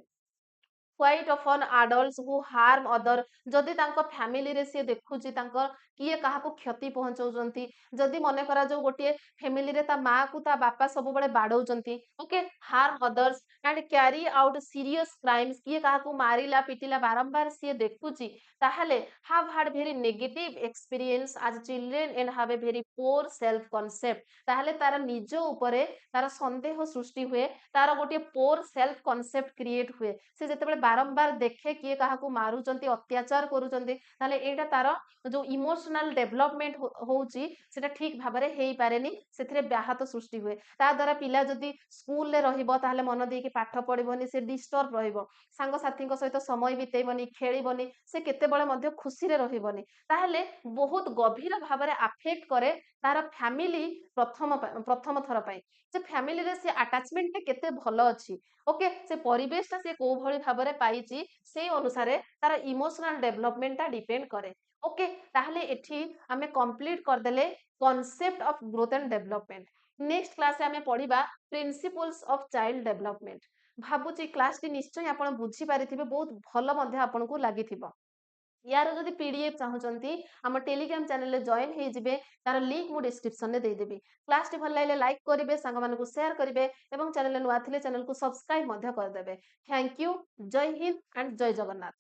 କ୍ୱାଇଟ୍ ଅଫନ୍ ଆଡଲ୍ଟସ୍ ହୁ ହାର୍ମ ଅଦର, ଯଦି ତାଙ୍କ ଫ୍ୟାମିଲିରେ ସିଏ ଦେଖୁଛି ତାଙ୍କ କିଏ କାହାକୁ କ୍ଷତି ପହଞ୍ଚଉଛନ୍ତି, ଯଦି ମନେ କରାଯାଉ ଗୋଟିଏ ଫ୍ୟାମିଲିରେ ତା ମା କୁ ତା ବାପା ସବୁବେଳେ ବାଡଉଛନ୍ତି, okay, harm others and carry out serious crimes, କିଏ କାହାକୁ ମାରିଲା ପିଟିଲା ବାରମ୍ବାର ସିଏ ଦେଖୁଛି, ତାହେଲେ have had very negative experience as children and have a very poor self concept, ତାହେଲେ ତାର ନିଜ ଉପରେ ତାର ସନ୍ଦେହ ସୃଷ୍ଟି ହୁଏ, ତାର ଗୋଟିଏ poor self concept କ୍ରିଏଟ ହୁଏ, ସେ ଯେତେବେଳେ ବାରମ୍ବାର ଦେଖେ କିଏ କାହାକୁ ମାରୁଛନ୍ତି ଅତ୍ୟାଚାର କରୁଛନ୍ତି, ତାହେଲେ ଏଇଟା ତାର ଯୋଉ ଇମୋସନାଲ ଡେଭଲପମେଣ୍ଟ ହଉଛି ସେଟା ଠିକ ଭାବରେ ହେଇପାରେନି, ସେଥିରେ ବ୍ୟାହତ ସୃଷ୍ଟି ହୁଏ। ତା ଦ୍ୱାରା ପିଲା ଯଦି ସ୍କୁଲରେ ରହିବ ତାହେଲେ ମନ ଦେଇକି ପାଠ ପଢିବନି, ସେ ଡିଷ୍ଟର୍ବ ରହିବ, ସାଙ୍ଗସାଥୀଙ୍କ ସହିତ ସମୟ ବିତେଇବନି, ଖେଳିବନି, ସେ କେତେବେଳେ ମଧ୍ୟ ଖୁସିରେ ରହିବନି, ତାହେଲେ ବହୁତ ଗଭୀର ଭାବରେ ଆଫେକ୍ଟ କରେ ତାର ଫ୍ୟାମିଲି ପ୍ରଥମ ଥର ପାଇଁ, ଯେ ଫ୍ୟାମିଲିରେ ସେ ଆଟାଚମେଣ୍ଟଟା କେତେ ଭଲ ଅଛି, ଓକେ, ସେ ପରିବେଶଟା ସେ କୋଉ ଭଳି ଭାବରେ ପାଇଛି ସେଇ ଅନୁସାରେ ତାର ଇମୋସନାଲ ଡେଭଲପମେଣ୍ଟଟା ଡିପେଣ୍ଡ କରେ। ଓକେ, ତାହେଲେ ଏଠି ଆମେ କମ୍ପ୍ଲିଟ କରିଦେଲେ concept of growth and development. Next କ୍ଲାସରେ ଆମେ ପଢିବା ପ୍ରିନ୍ସିପଲ୍ସ ଅଫ ଚାଇଲ୍ଡ ଡେଭଲପମେଣ୍ଟ। ଭାବୁଛି କ୍ଲାସଟି ନିଶ୍ଚୟ ଆପଣ ବୁଝିପାରିଥିବେ, ବହୁତ ଭଲ ମଧ୍ୟ ଆପଣଙ୍କୁ ଲାଗିଥିବ। ୟାର ଯଦି ପିଡିଏଫ୍ ଚାହୁଁଛନ୍ତି ଆମ ଟେଲିଗ୍ରାମ ଚ୍ୟାନେଲରେ ଜଏନ୍ ହେଇଯିବେ, ତାର ଲିଙ୍କ ମୁଁ ଡିସ୍କ୍ରିପ୍ସନରେ ଦେଇଦେବି। କ୍ଲାସଟି ଭଲ ଲାଗିଲେ ଲାଇକ୍ କରିବେ, ସାଙ୍ଗମାନଙ୍କୁ ସେୟାର କରିବେ ଏବଂ ଚ୍ୟାନେଲରେ ନୂଆ ଥିଲେ ଚ୍ୟାନେଲକୁ ସବସ୍କ୍ରାଇବ ମଧ୍ୟ କରିଦେବେ। ଥ୍ୟାଙ୍କ ୟୁ, ଜୟ ହିନ୍ଦ ଆଣ୍ଡ ଜୟ ଜଗନ୍ନାଥ।